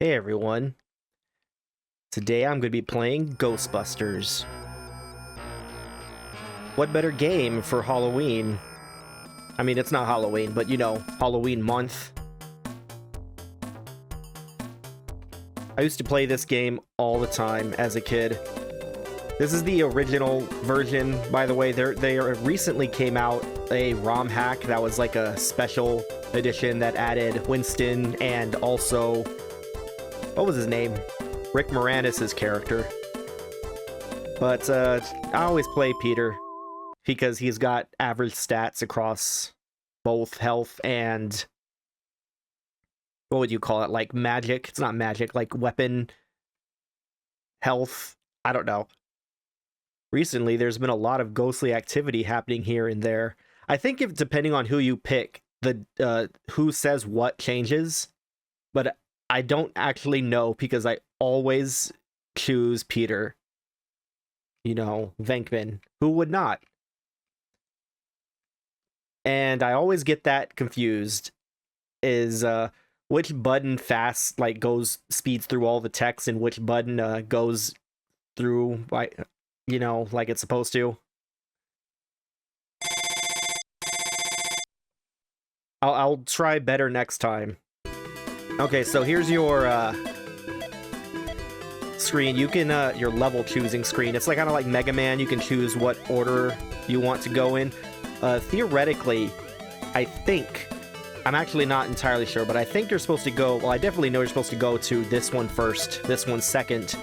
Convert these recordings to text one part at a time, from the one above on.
Hey everyone, today I'm going to be playing Ghostbusters. What better game for Halloween? I mean, it's not Halloween, but you know, Halloween month. I used to play this game all the time as a kid. This is the original version, by the way. They recently came out a ROM hack that was like a special edition that added Winston and also, what was his name? Rick Moranis' character. But I always play Peter because he's got average stats across both health and, what would you call it? Like magic? It's not magic, like weapon health. I don't know. Recently, there's been a lot of ghostly activity happening here and there. I think if depending on who you pick, the who says what changes, but I don't actually know because I always choose Peter. You know, Venkman. Who would not? And I always get that confused. Is which button fast speeds through all the text and which button goes through by, you know, like it's supposed to. I'll try better next time. Okay, so here's your screen. You can your level choosing screen. It's like kind of like Mega Man. You can choose what order you want to go in. Theoretically, I think, I'm actually not entirely sure, but I think you're supposed to go, well, I definitely know you're supposed to go to this one first, this one second.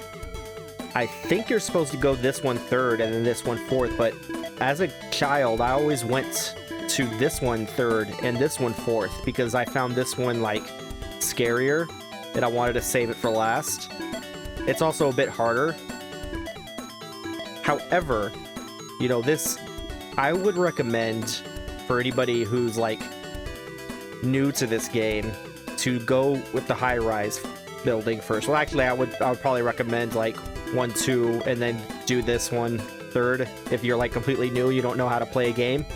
I think you're supposed to go this one third and then this one fourth, but as a child, I always went to this one third and this one fourth because I found this one, like, scarier and I wanted to save it for last. It's also a bit harder. However, you know, this, I would recommend for anybody who's, like, new to this game to go with the high-rise building first. Well, actually, I would probably recommend, like, 1, 2, and then do this one third if you're, like, completely new, you don't know how to play a game.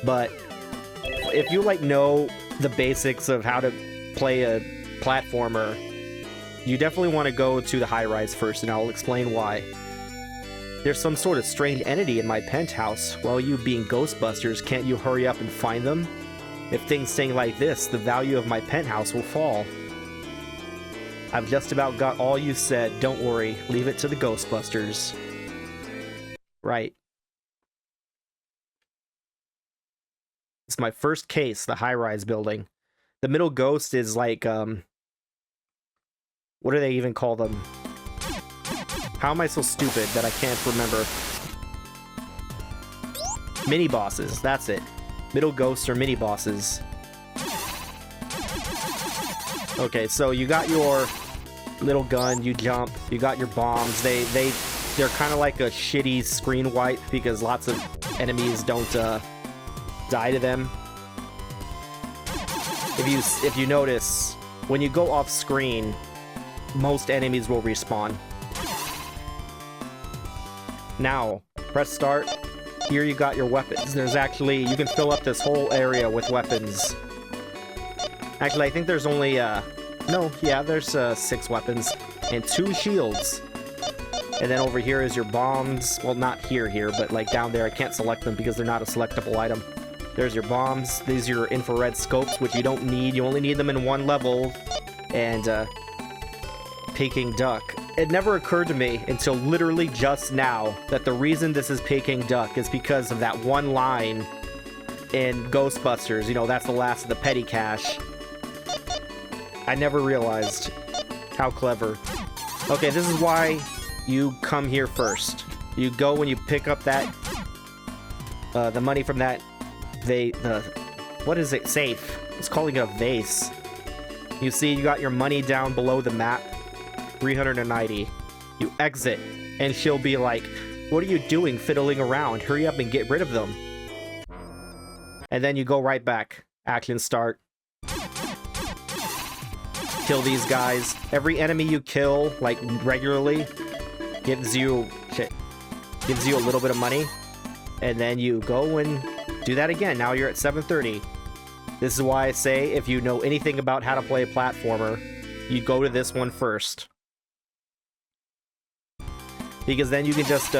But if you, like, know the basics of how to play a platformer, you definitely want to go to the high-rise first, and I'll explain why. There's some sort of strange entity in my penthouse. Well, you being Ghostbusters, can't you hurry up and find them? If things stay like this, the value of my penthouse will fall. I've just about got all you said. Don't worry. Leave it to the Ghostbusters. Right. It's my first case, the high-rise building. The middle ghost is like, what do they even call them? How am I so stupid that I can't remember? Mini-bosses, that's it. Middle ghosts are mini-bosses. Okay, so you got your little gun, you jump, you got your bombs. They're kind of like a shitty screen wipe because lots of enemies don't die to them. If you notice, when you go off screen, most enemies will respawn. Now, press start. Here you got your weapons. There's actually, you can fill up this whole area with weapons. Actually, I think there's only, there's 6 weapons and 2 shields. And then over here is your bombs. Well, not here, but like down there. I can't select them because they're not a selectable item. There's your bombs. These are your infrared scopes, which you don't need. You only need them in one level. And, Peking Duck. It never occurred to me until literally just now that the reason this is Peking Duck is because of that one line in Ghostbusters. You know, that's the last of the petty cash. I never realized how clever. Okay, this is why you come here first. You go when you pick up that, the money from that, what is it? Safe. It's calling it a vase. You see, you got your money down below the map. 390. You exit, and she'll be like, what are you doing fiddling around? Hurry up and get rid of them. And then you go right back. Action start. Kill these guys. Every enemy you kill, like, regularly, gives you a little bit of money. And then you go and do that again. Now you're at 730. This is why I say, if you know anything about how to play a platformer, you go to this one first. Because then you can just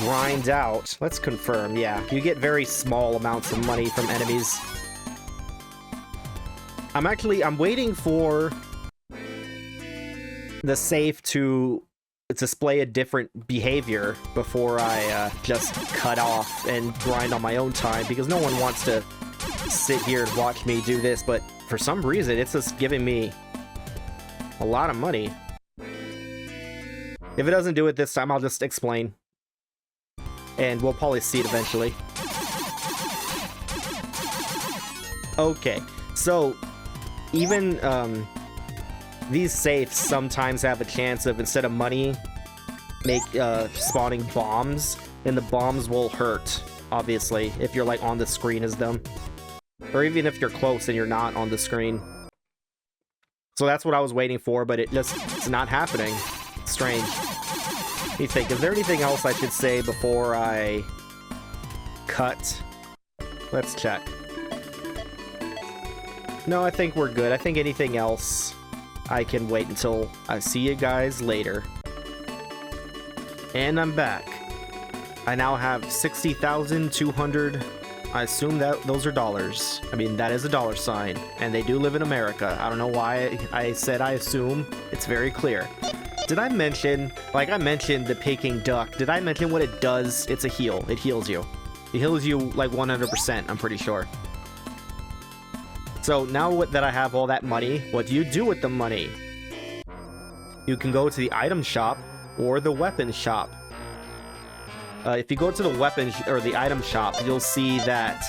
grind out. Let's confirm, yeah. You get very small amounts of money from enemies. I'm waiting for the safe to display a different behavior before I just cut off and grind on my own time, because no one wants to sit here and watch me do this, but for some reason it's just giving me a lot of money. If it doesn't do it this time, I'll just explain. And we'll probably see it eventually. Okay, so even these safes sometimes have a chance of, instead of money, spawning bombs, and the bombs will hurt, obviously, if you're like on the screen as them. Or even if you're close and you're not on the screen. So that's what I was waiting for, but it's not happening. It's strange. Let me think, is there anything else I should say before I cut? Let's check. No, I think we're good. I think anything else I can wait until I see you guys later. And I'm back. I now have 60,200. I assume that those are dollars. I mean, that is a dollar sign, and they do live in America. I don't know why I said I assume. It's very clear. Did I mention, like I mentioned the Peking duck, did I mention what it does? It's a heal. It heals you. It heals you like 100%, I'm pretty sure. So now that I have all that money, what do you do with the money? You can go to the item shop or the weapon shop. If you go to the weapon or the item shop, you'll see that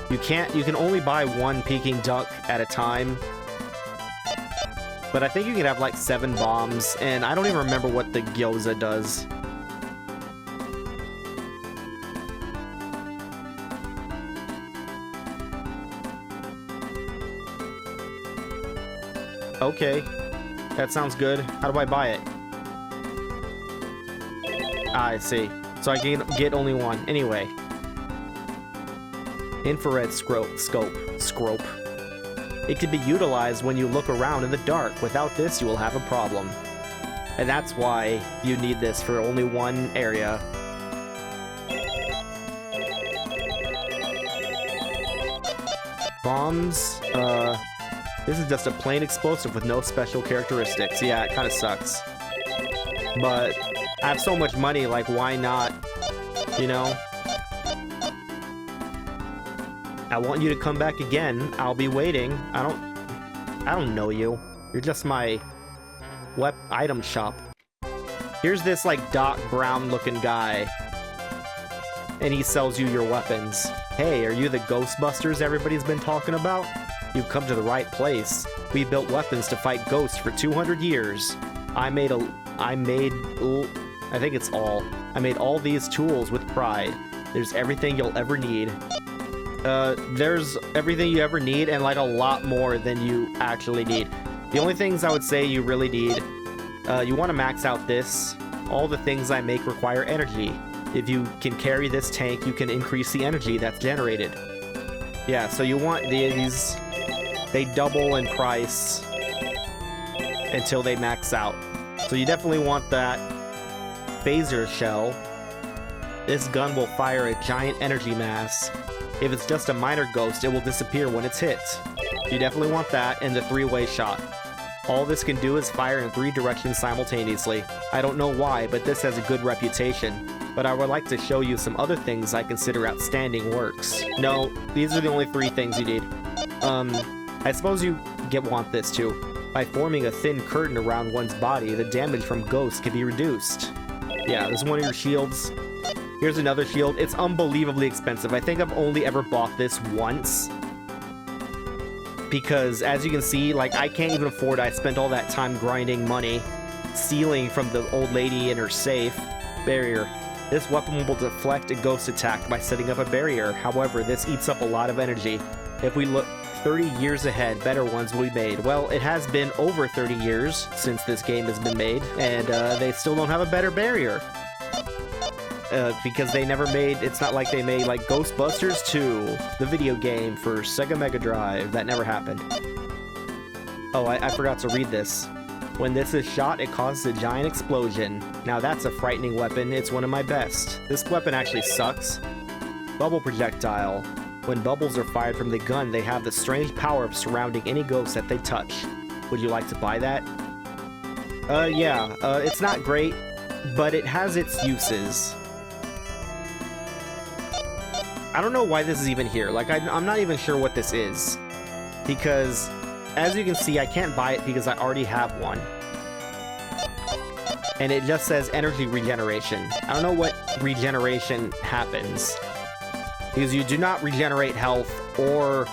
you can only buy one Peking duck at a time. But I think you can have like 7 bombs, and I don't even remember what the gyoza does. Okay, that sounds good. How do I buy it? Ah, I see. So I can get only one. Anyway. Infrared scope. It can be utilized when you look around in the dark. Without this, you will have a problem. And that's why you need this for only one area. Bombs, this is just a plain explosive with no special characteristics. Yeah, it kind of sucks. But I have so much money, like, why not, you know? I want you to come back again. I'll be waiting. I don't know you. You're just my item shop. Here's this, like, Doc Brown looking guy. And he sells you your weapons. Hey, are you the Ghostbusters everybody's been talking about? You've come to the right place. We built weapons to fight ghosts for 200 years. I made all these tools with pride. There's everything you'll ever need. There's everything you ever need, and like a lot more than you actually need. The only things I would say you really need, you want to max out this. All the things I make require energy. If you can carry this tank, you can increase the energy that's generated. Yeah, so you want these. They double in price until they max out. So you definitely want that phaser shell. This gun will fire a giant energy mass. If it's just a minor ghost, it will disappear when it's hit. You definitely want that, and the 3-way shot. All this can do is fire in 3 directions simultaneously. I don't know why, but this has a good reputation. But I would like to show you some other things I consider outstanding works. No, these are the only 3 things you need. I suppose you want this too. By forming a thin curtain around one's body, the damage from ghosts can be reduced. Yeah, this is one of your shields. Here's another shield. It's unbelievably expensive. I think I've only ever bought this once. Because, as you can see, like, I can't even afford it. I spent all that time grinding money, stealing from the old lady in her safe. Barrier. This weapon will deflect a ghost attack by setting up a barrier. However, this eats up a lot of energy. If we look 30 years ahead, better ones will be made. Well, it has been over 30 years since this game has been made, and they still don't have a better barrier. Because they never made, it's not like they made like Ghostbusters 2, the video game for Sega Megadrive. That never happened. Oh, I forgot to read this. When this is shot, it causes a giant explosion. Now that's a frightening weapon. It's one of my best. This weapon actually sucks. Bubble projectile. When bubbles are fired from the gun, they have the strange power of surrounding any ghost that they touch. Would you like to buy that? Yeah. It's not great, but it has its uses. I don't know why this is even here. Like, I'm not even sure what this is. Because, as you can see, I can't buy it because I already have one. And it just says energy regeneration. I don't know what regeneration happens. Because you do not regenerate health or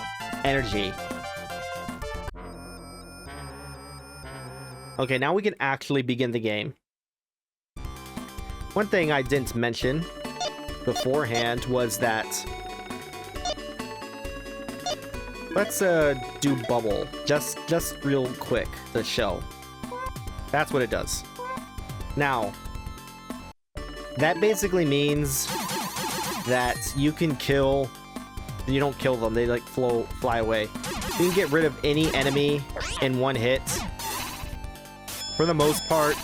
energy. Okay, now we can actually begin the game. One thing I didn't mention beforehand was that... Let's do bubble. Just real quick, the show. That's what it does. Now, that basically means that you can kill... You don't kill them, they like fly away. You can get rid of any enemy in one hit. For the most part,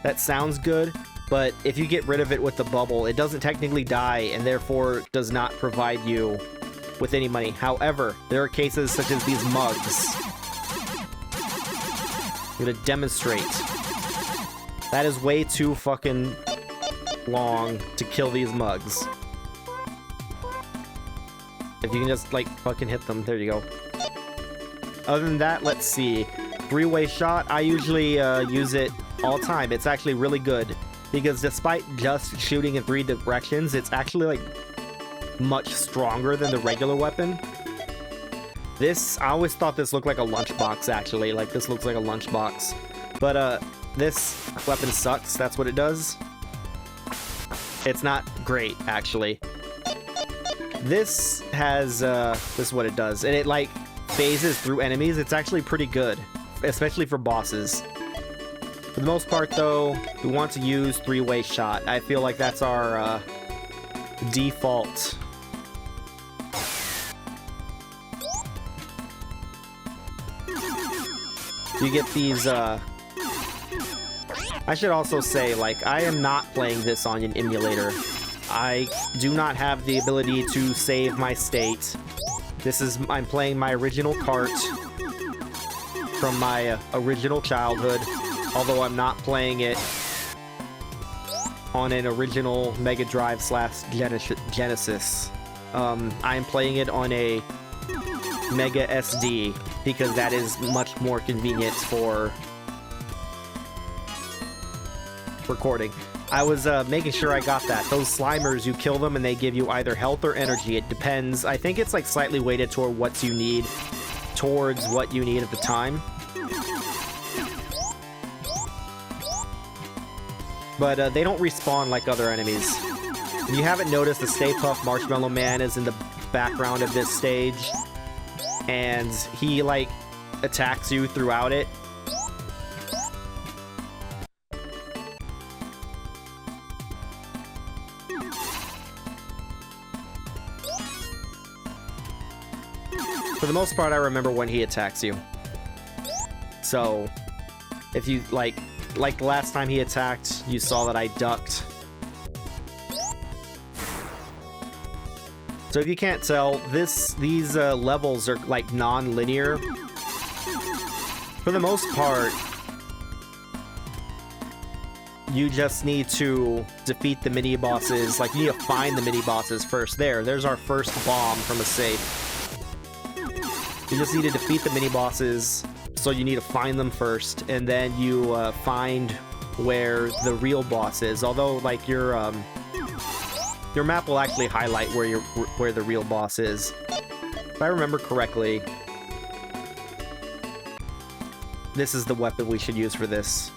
that sounds good, but if you get rid of it with the bubble, it doesn't technically die and therefore does not provide you with any money. However, there are cases such as these mugs. I'm gonna demonstrate. That is way too fucking long to kill these mugs. If you can just, like, fucking hit them. There you go. Other than that, let's see. Three-way shot, I usually use it all the time. It's actually really good. Because despite just shooting in 3 directions, it's actually, like, much stronger than the regular weapon. This, I always thought this looked like a lunchbox, actually. Like, this looks like a lunchbox. But, this weapon sucks. That's what it does. It's not great, actually. This has, this is what it does. And it, like, phases through enemies. It's actually pretty good, especially for bosses. For the most part, though, we want to use three-way shot. I feel like that's our, default. You get these, I should also say, like, I am not playing this on an emulator. I do not have the ability to save my state. I'm playing my original cart from my original childhood, although I'm not playing it on an original Megadrive / Genesis. I'm playing it on a Mega SD because that is much more convenient for recording. I was making sure I got that. Those Slimers, you kill them and they give you either health or energy. It depends. I think it's like slightly weighted toward what you need at the time. But they don't respawn like other enemies. If you haven't noticed, the Stay Puft Marshmallow Man is in the background of this stage. And he, like, attacks you throughout it. For the most part, I remember when he attacks you. So, if you, like the last time he attacked, you saw that I ducked. So if you can't tell, these levels are, like, non-linear. For the most part, you just need to defeat the mini-bosses. Like, you need to find the mini-bosses first. There's our first bomb from a safe. You just need to defeat the mini-bosses, so you need to find them first, and then you find where the real boss is. Although, like, your map will actually highlight where the real boss is. If I remember correctly, this is the weapon we should use for this.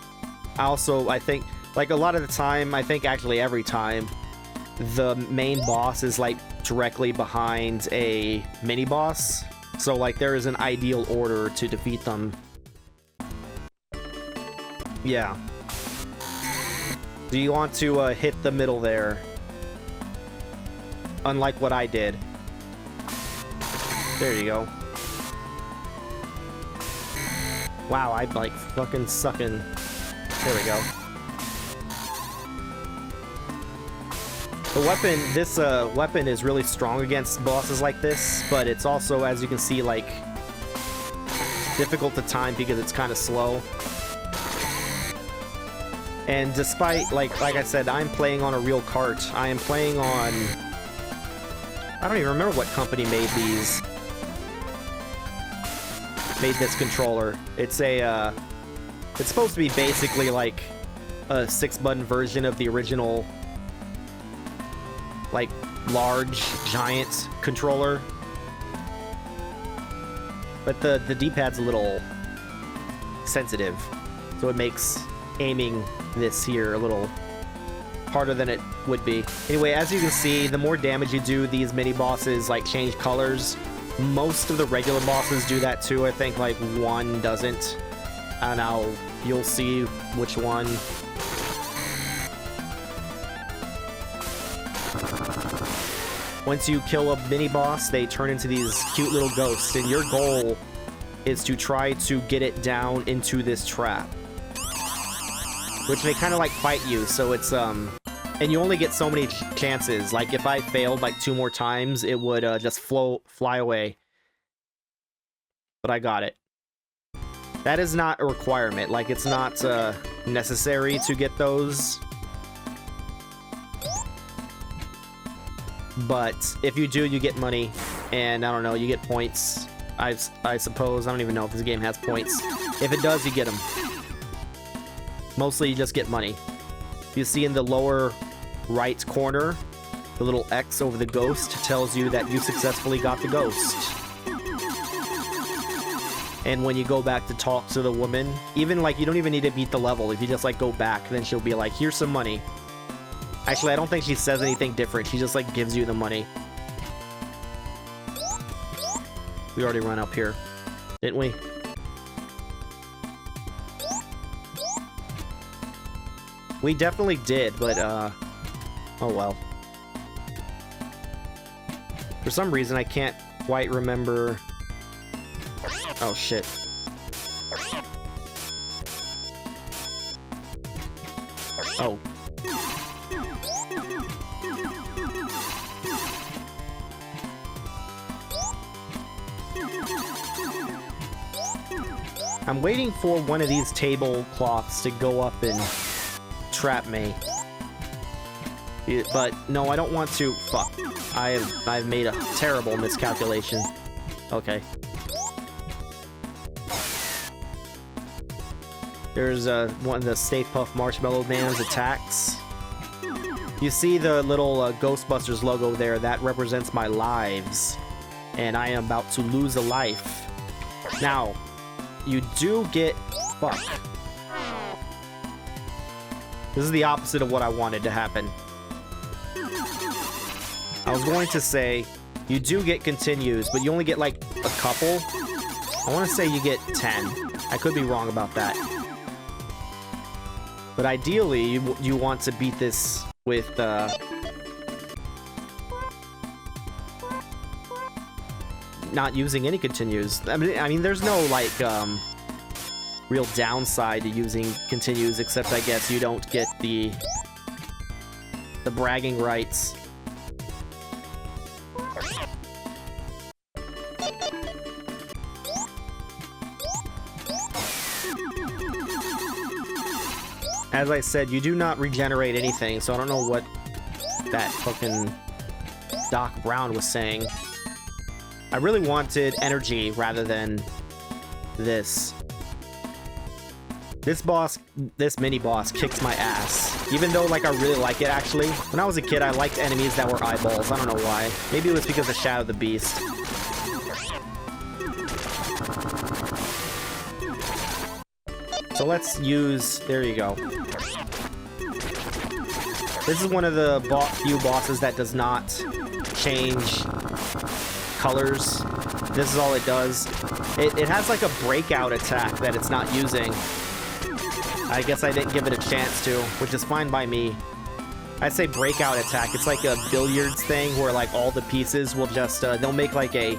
Also, I think, like, a lot of the time, I think actually every time, the main boss is, like, directly behind a mini-boss. So, like, there is an ideal order to defeat them. Yeah. Do you want to hit the middle there? Unlike what I did. There you go. Wow, I'm like fucking sucking. There we go. The weapon, this weapon is really strong against bosses like this, but it's also, as you can see, like, difficult to time because it's kind of slow. And despite, like I said, I'm playing on a real cart. I am playing on... I don't even remember what company made these. Made this controller. It's a, it's supposed to be basically like a 6-button version of the original, like, large, giant controller. But the D-pad's a little sensitive, so it makes aiming this here a little harder than it would be. Anyway, as you can see, the more damage you do, these mini-bosses, like, change colors. Most of the regular bosses do that too. I think, like, one doesn't. And you'll see which one. Once you kill a mini-boss, they turn into these cute little ghosts, and your goal is to try to get it down into this trap. Which they kind of, like, fight you, so it's, and you only get so many chances. Like, if I failed, like, 2 more times, it would, just fly away. But I got it. That is not a requirement. Like, it's not, necessary to get those. But if you do, you get money, and I don't know, you get points. I suppose. I don't even know if this game has points. If it does, you get them. Mostly, you just get money. You see in the lower right corner, the little X over the ghost tells you that you successfully got the ghost. And when you go back to talk to the woman, even, like, you don't even need to beat the level. If you just, like, go back, then she'll be like, here's some money. Actually, I don't think she says anything different. She just, like, gives you the money. We already ran up here, didn't we? We definitely did, but, oh well. For some reason, I can't quite remember... Oh, shit. Oh. I'm waiting for one of these tablecloths to go up and trap me. But no, I don't want to. Fuck. I've made a terrible miscalculation. Okay. There's one of the Stay Puft Marshmallow Man's attacks. You see the little Ghostbusters logo there? That represents my lives. And I am about to lose a life. Now, you do get... Fuck. This is the opposite of what I wanted to happen. I was going to say, you do get continues, but you only get, like, a couple. I want to say you get 10. I could be wrong about that. But ideally, you want to beat this with, not using any continues. I mean, there's no, like, real downside to using continues, except I guess you don't get the bragging rights. As I said, you do not regenerate anything, so I don't know what that fucking Doc Brown was saying. I really wanted energy rather than this. This mini-boss kicks my ass. Even though, like, I really like it, actually. When I was a kid, I liked enemies that were eyeballs. I don't know why. Maybe it was because of Shadow the Beast. So let's use... There you go. This is one of the few bosses that does not change colors. This is all it does. It has like a breakout attack that it's not using. I guess I didn't give it a chance to, which is fine by me. I say breakout attack. It's like a billiards thing where like all the pieces will just, they'll make like a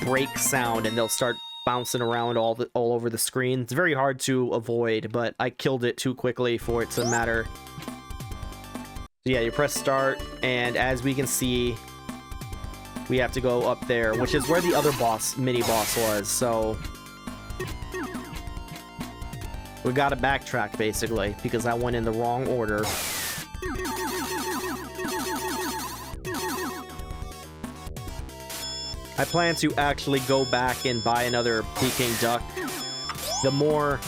break sound and they'll start bouncing around all over the screen. It's very hard to avoid, but I killed it too quickly for it to matter. So yeah, you press start, and as we can see, we have to go up there, which is where the other mini-boss was, so... we gotta backtrack, basically, because I went in the wrong order. I plan to actually go back and buy another Peking duck. The more...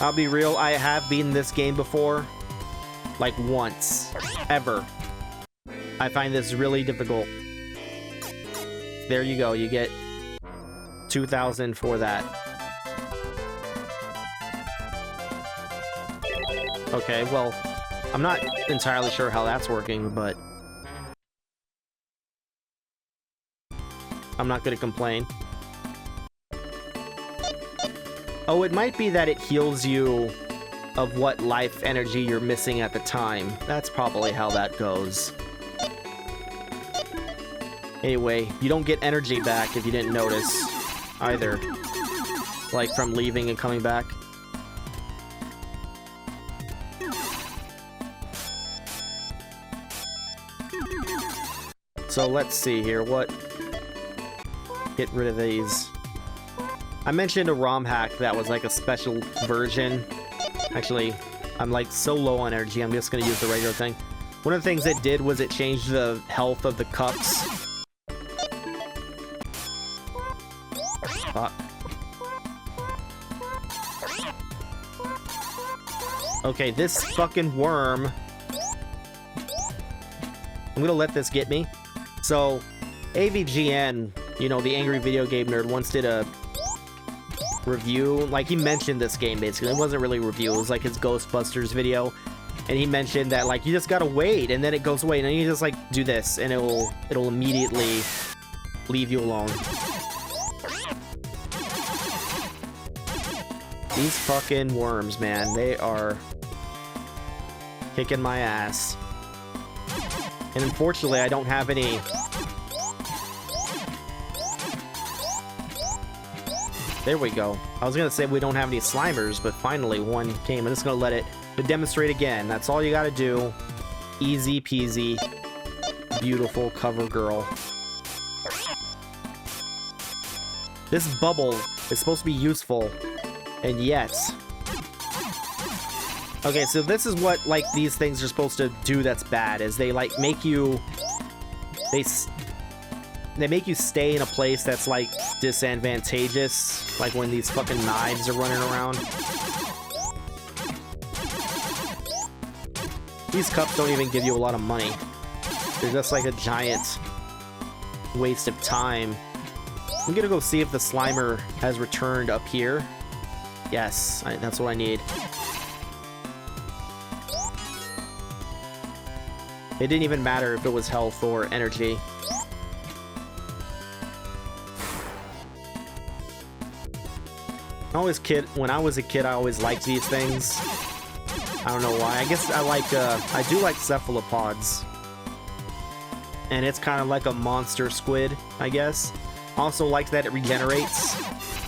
I'll be real, I have beaten this game before. Like, once. Ever. I find this really difficult. There you go, you get 2,000 for that. Okay, well, I'm not entirely sure how that's working, but... I'm not gonna complain. Oh, it might be that it heals you of what life energy you're missing at the time. That's probably how that goes. Anyway, you don't get energy back if you didn't notice, either. Like, from leaving and coming back. So let's see here, what... Get rid of these. I mentioned a ROM hack that was like a special version. Actually, I'm like so low on energy, I'm just gonna use the regular thing. One of the things it did was it changed the health of the cups. Fuck. Okay, this fucking worm. I'm gonna let this get me. So, AVGN, you know, the Angry Video Game Nerd, once did a review. Like, he mentioned this game, basically. It wasn't really a review, it was like his Ghostbusters video. And he mentioned that, like, you just gotta wait, and then it goes away, and then you just, like, do this, and it'll immediately leave you alone. These fucking worms, man, they are kicking my ass. And unfortunately, I don't have any... There we go. I was gonna say we don't have any Slimers, but finally one came. I'm just gonna let it demonstrate again. That's all you gotta do. Easy peasy. Beautiful cover girl. This bubble is supposed to be useful, and yet... Okay, so this is what, like, these things are supposed to do that's bad, is they, like, make you... They make you stay in a place that's, like, disadvantageous. Like when these fucking knives are running around. These cups don't even give you a lot of money. They're just like a giant waste of time. I'm gonna go see if the Slimer has returned up here. Yes, that's what I need. It didn't even matter if it was health or energy. When I was a kid, I always liked these things. I don't know why. I guess I do like cephalopods. And it's kind of like a monster squid, I guess. Also like that it regenerates.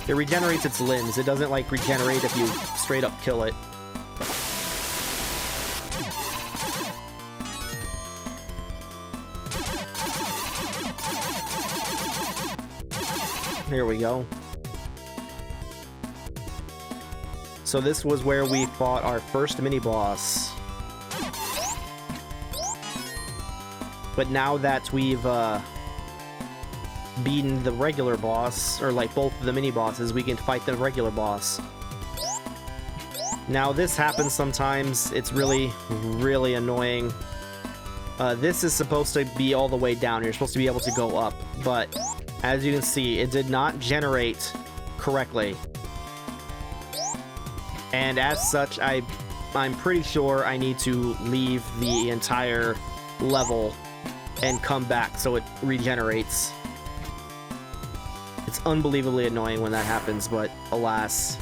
It regenerates its limbs. It doesn't, like, regenerate if you straight up kill it. Here we go. So this was where we fought our first mini-boss. But now that we've beaten the regular boss, or like both of the mini-bosses, we can fight the regular boss. Now this happens sometimes. It's really, really annoying. This is supposed to be all the way down. You're supposed to be able to go up. But as you can see, it did not generate correctly. And as such, I'm pretty sure I need to leave the entire level and come back so it regenerates. It's unbelievably annoying when that happens, but alas.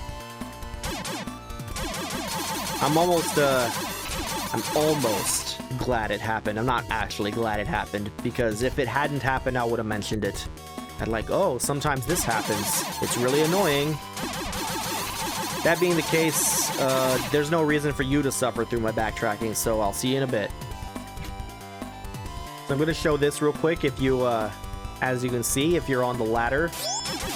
I'm almost glad it happened. I'm not actually glad it happened, because if it hadn't happened, I would have mentioned it. And like, oh, sometimes this happens. It's really annoying. That being the case, there's no reason for you to suffer through my backtracking, so I'll see you in a bit. So I'm going to show this real quick. If you, as you can see, if you're on the ladder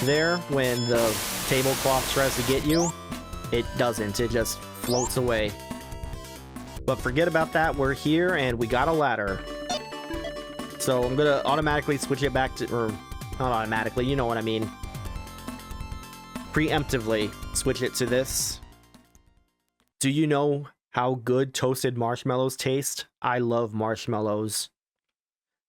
there, when the tablecloth tries to get you, it doesn't. It just floats away. But forget about that. We're here, and we got a ladder. So I'm going to automatically switch it back to... or not automatically, you know what I mean. Preemptively switch it to this. Do you know how good toasted marshmallows taste? I love marshmallows.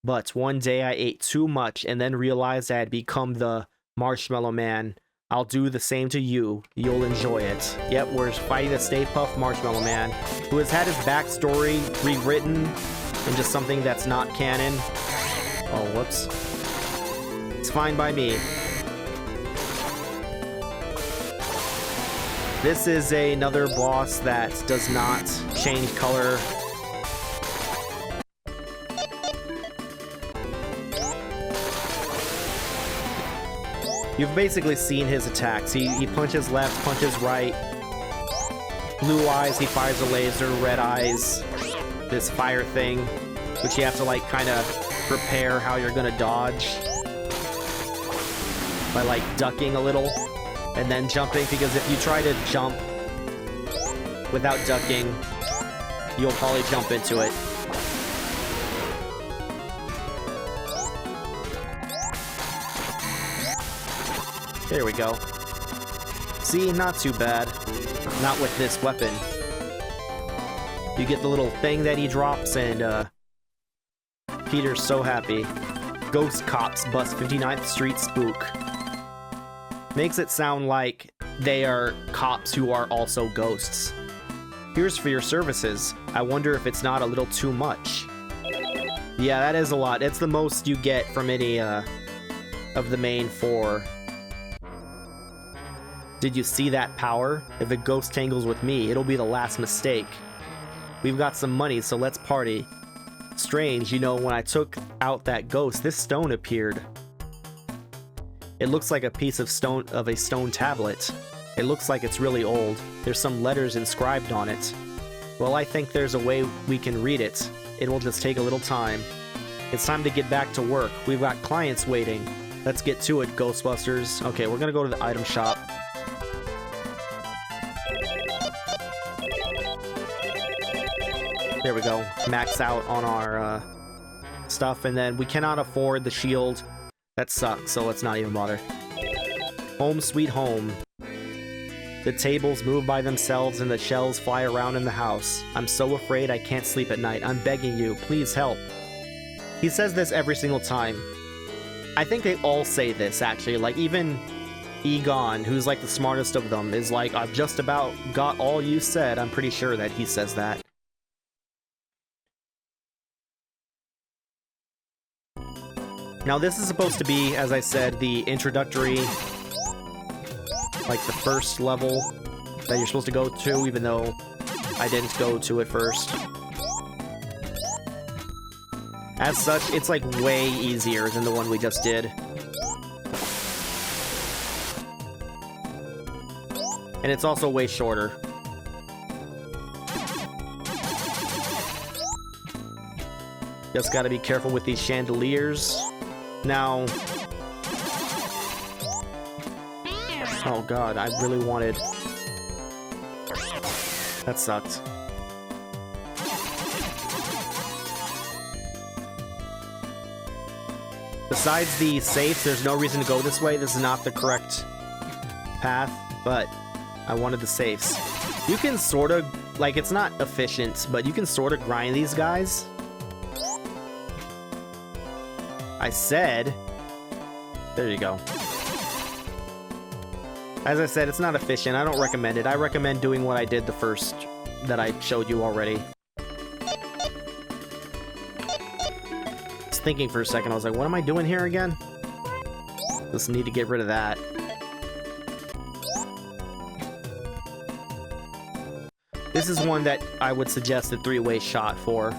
But one day I ate too much and then realized I had become the Marshmallow Man. I'll do the same to you. You'll enjoy it. Yep, we're fighting the Stay Puft Marshmallow Man, who has had his backstory rewritten in just something that's not canon. Oh, whoops. It's fine by me. This is another boss that does not change color. You've basically seen his attacks. He punches left, punches right. Blue eyes, he fires a laser. Red eyes, this fire thing, which you have to like kind of prepare how you're gonna dodge by like ducking a little and then jumping, because if you try to jump without ducking, you'll probably jump into it. There we go. See, not too bad. Not with this weapon. You get the little thing that he drops, and Peter's so happy. Ghost cops bust 59th Street spook. Makes it sound like they are cops who are also ghosts. Here's for your services. I wonder if it's not a little too much. Yeah, that is a lot. It's the most you get from any of the main four. Did you see that power? If a ghost tangles with me, it'll be the last mistake. We've got some money, so let's party. Strange, you know, when I took out that ghost, this stone appeared. It looks like a piece of a stone tablet. It looks like it's really old. There's some letters inscribed on it. Well, I think there's a way we can read it. It will just take a little time. It's time to get back to work. We've got clients waiting. Let's get to it, Ghostbusters. Okay, we're gonna go to the item shop. There we go. Max out on our stuff, and then we cannot afford the shield. That sucks, so let's not even bother. Home sweet home. The tables move by themselves and the shells fly around in the house. I'm so afraid I can't sleep at night. I'm begging you, please help. He says this every single time. I think they all say this, actually. Like, even Egon, who's like the smartest of them, is like, I've just about got all you said. I'm pretty sure that he says that. Now this is supposed to be, as I said, the introductory, like the first level that you're supposed to go to, even though I didn't go to it first. As such, it's like way easier than the one we just did. And it's also way shorter. Just gotta be careful with these chandeliers. Now... oh god, I really wanted... that sucked. Besides the safes, there's no reason to go this way. This is not the correct path, but I wanted the safes. You can sort of... like, it's not efficient, but you can sort of grind these guys. I said... there you go. As I said, it's not efficient. I don't recommend it. I recommend doing what I did the first that I showed you already. I was thinking for a second. I was like, what am I doing here again? Just need to get rid of that. This is one that I would suggest a three-way shot for.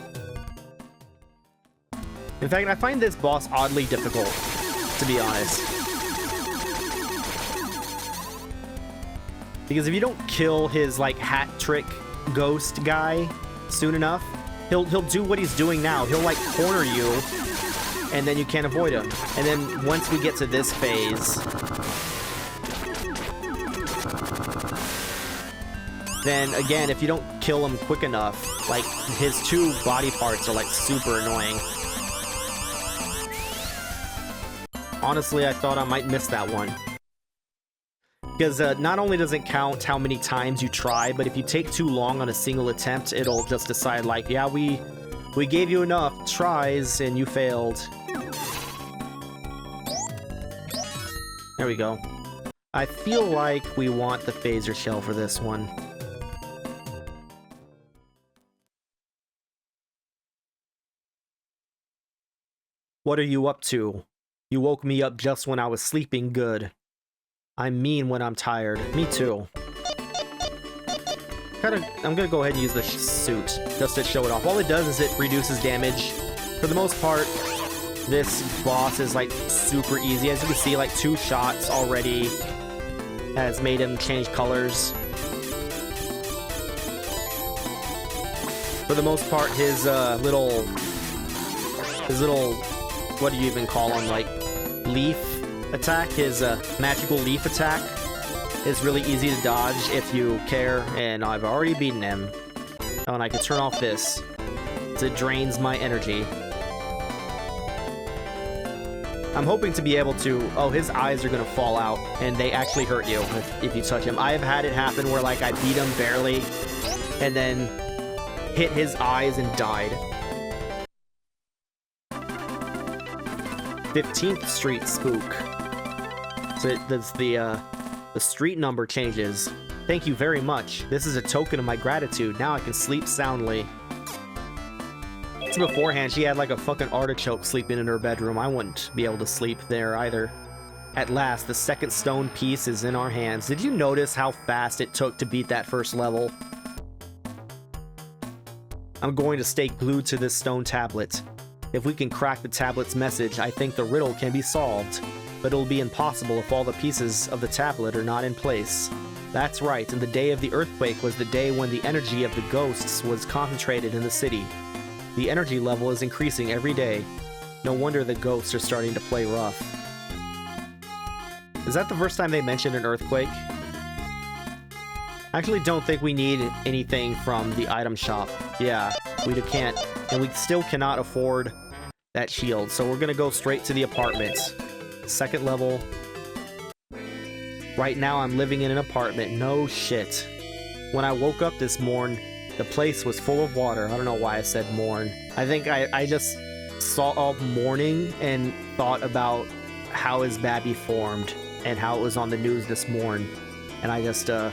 In fact, I find this boss oddly difficult. to be honest. Because if you don't kill his, like, hat trick ghost guy soon enough, he'll do what he's doing now. He'll, like, corner you, and then you can't avoid him. And then once we get to this phase, then again, if you don't kill him quick enough, like, his two body parts are, like, super annoying. Honestly, I thought I might miss that one. Because not only does it count how many times you try, but if you take too long on a single attempt, it'll just decide, like, yeah, we gave you enough tries and you failed. There we go. I feel like we want the phaser shell for this one. What are you up to? You woke me up just when I was sleeping good. I'm mean when I'm tired. Me too. I'm gonna go ahead and use the suit just to show it off. All it does is it reduces damage. For the most part, this boss is like super easy. As you can see, like 2 shots already has made him change colors. For the most part, his little, what do you even call him? Like leaf attack, his magical leaf attack is really easy to dodge if you care, and I've already beaten him. Oh, and I can turn off this, so it drains my energy. I'm hoping to be able to... Oh, his eyes are gonna fall out, and they actually hurt you if you touch him. I've had it happen where, like, I beat him barely, and then hit his eyes and died. 15th Street Spook. So the street number changes. Thank you very much. This is a token of my gratitude. Now I can sleep soundly. So beforehand, she had like a fucking artichoke sleeping in her bedroom. I wouldn't be able to sleep there either. At last, the second stone piece is in our hands. Did you notice how fast it took to beat that first level? I'm going to stay glued to this stone tablet. If we can crack the tablet's message, I think the riddle can be solved. But it'll be impossible if all the pieces of the tablet are not in place. That's right, and the day of the earthquake was the day when the energy of the ghosts was concentrated in the city. The energy level is increasing every day. No wonder the ghosts are starting to play rough. Is that the first time they mentioned an earthquake? I actually don't think we need anything from the item shop. Yeah, we can't. And we still cannot afford that shield, so we're gonna go straight to the apartment. Second level. Right now I'm living in an apartment. No shit. When I woke up this morn, the place was full of water. I don't know why I said morn. I think I just saw morning and thought about how his babby formed and how it was on the news this morn. And I just, I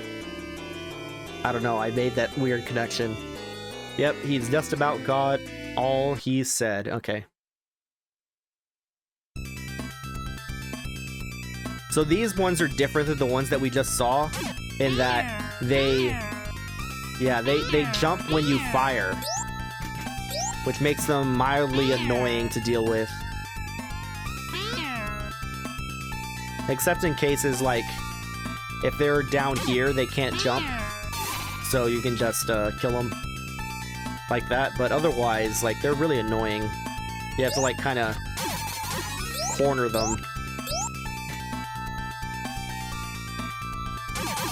don't know, I made that weird connection. Yep, he's just about got all he said. Okay. So these ones are different than the ones that we just saw in that they jump when you fire, which makes them mildly annoying to deal with. Except in cases like if they're down here, they can't jump, so you can just kill them like that. But otherwise, like, they're really annoying. You have to like kind of corner them.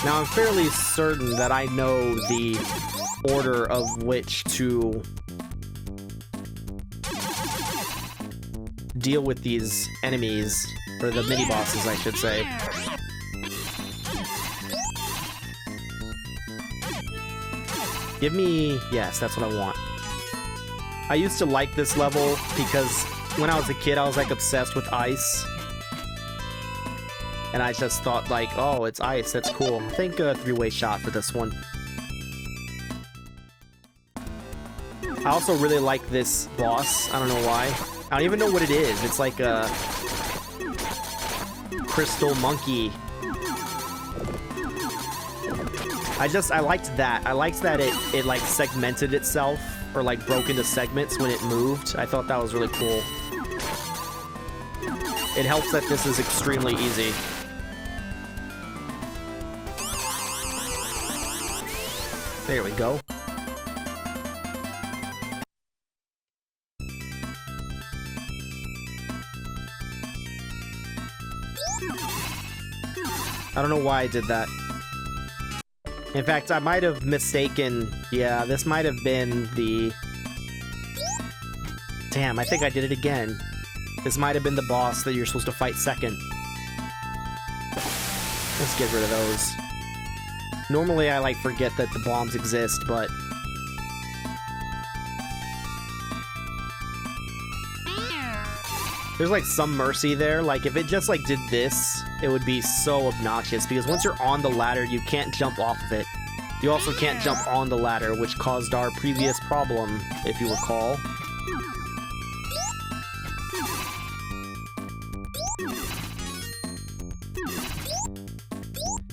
Now, I'm fairly certain that I know the order of which to deal with these enemies, or the mini-bosses, I should say. Give me... Yes, that's what I want. I used to like this level because when I was a kid, I was, like, obsessed with ice. And I just thought, like, oh, it's ice, that's cool. I think a 3-way shot for this one. I also really like this boss. I don't know why. I don't even know what it is. It's like a crystal monkey. I liked that. I liked that it like segmented itself, or like broke into segments when it moved. I thought that was really cool. it helps that this is extremely easy. There we go. I don't know why I did that. In fact, I might have mistaken... Yeah, this might have been the... Damn, I think I did it again. This might have been the boss that you're supposed to fight second. Let's get rid of those. Normally I, like, forget that the bombs exist, but... There's, like, some mercy there. Like, if it just, like, did this, it would be so obnoxious, because once you're on the ladder, you can't jump off of it. You also can't jump on the ladder, which caused our previous problem, if you recall.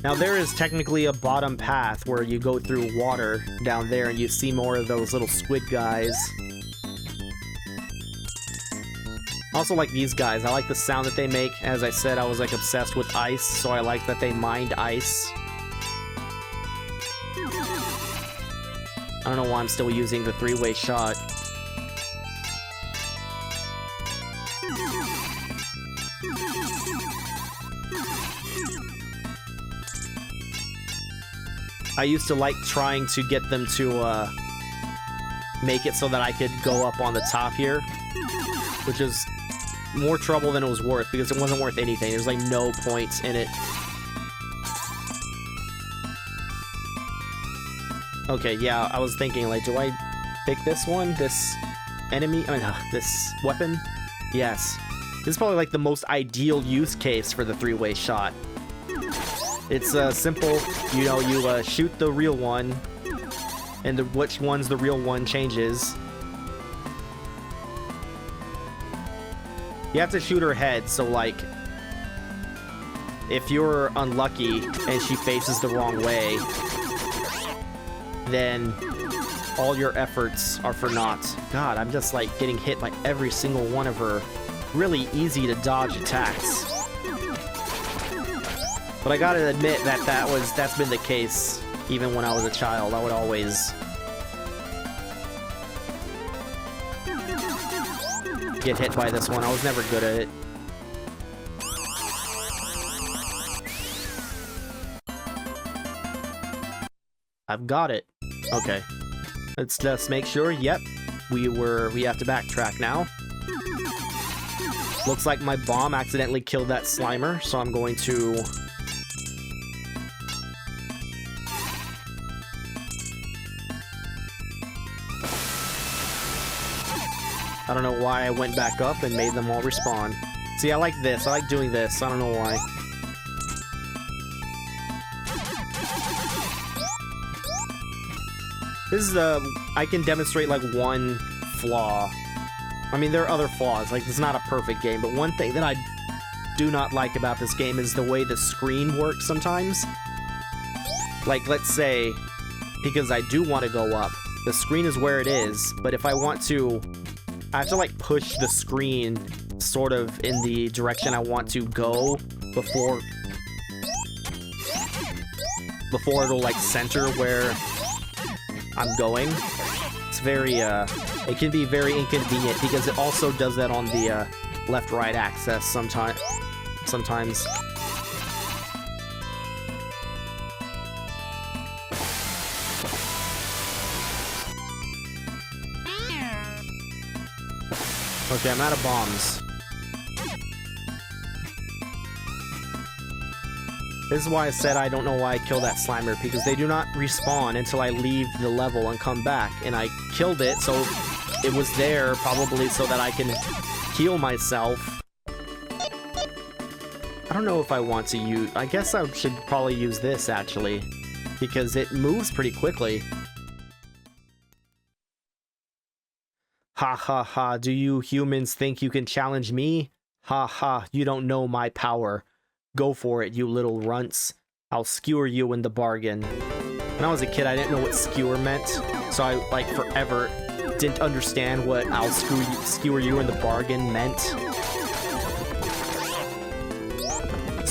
Now, there is technically a bottom path where you go through water down there, and you see more of those little squid guys. I also like these guys. I like the sound that they make. As I said, I was like obsessed with ice, so I like that they mined ice. I don't know why I'm still using the three-way shot. I used to like trying to get them to make it so that I could go up on the top here, which is more trouble than it was worth, because it wasn't worth anything. There's like no points in it. Okay, yeah, I was thinking, like, do I pick this one? This enemy? I mean, this weapon? Yes. This is probably like the most ideal use case for the three-way shot. It's simple, you know, you shoot the real one, and which one's the real one changes. You have to shoot her head, so like, if you're unlucky and she faces the wrong way, then all your efforts are for naught. God, I'm just like getting hit by every single one of her really easy to dodge attacks. But I gotta admit that that's been the case even when I was a child. I would always get hit by this one. I was never good at it. I've got it. Okay. Let's just make sure. Yep. We have to backtrack now. Looks like my bomb accidentally killed that Slimer, so I'm going to... I don't know why I went back up and made them all respawn. See, I like this. I like doing this. I don't know why. This is I can demonstrate like one flaw. I mean, there are other flaws. Like, it's not a perfect game, but one thing that I do not like about this game is the way the screen works sometimes. Like, let's say, because I do want to go up, the screen is where it is, but if I want to, I have to like push the screen sort of in the direction I want to go before it'll like center where I'm going. It's very, it can be very inconvenient because it also does that on the left-right axis sometimes. Okay, I'm out of bombs. This is why I said I don't know why I killed that Slimer, because they do not respawn until I leave the level and come back. And I killed it, so it was there probably so that I can heal myself. I don't know if I want to use... I guess I should probably use this, actually, because it moves pretty quickly. Ha ha ha, do you humans think you can challenge me? Ha ha, you don't know my power. Go for it, you little runts. I'll skewer you in the bargain. When I was a kid, I didn't know what skewer meant, so I, like, forever didn't understand what I'll skewer you in the bargain meant.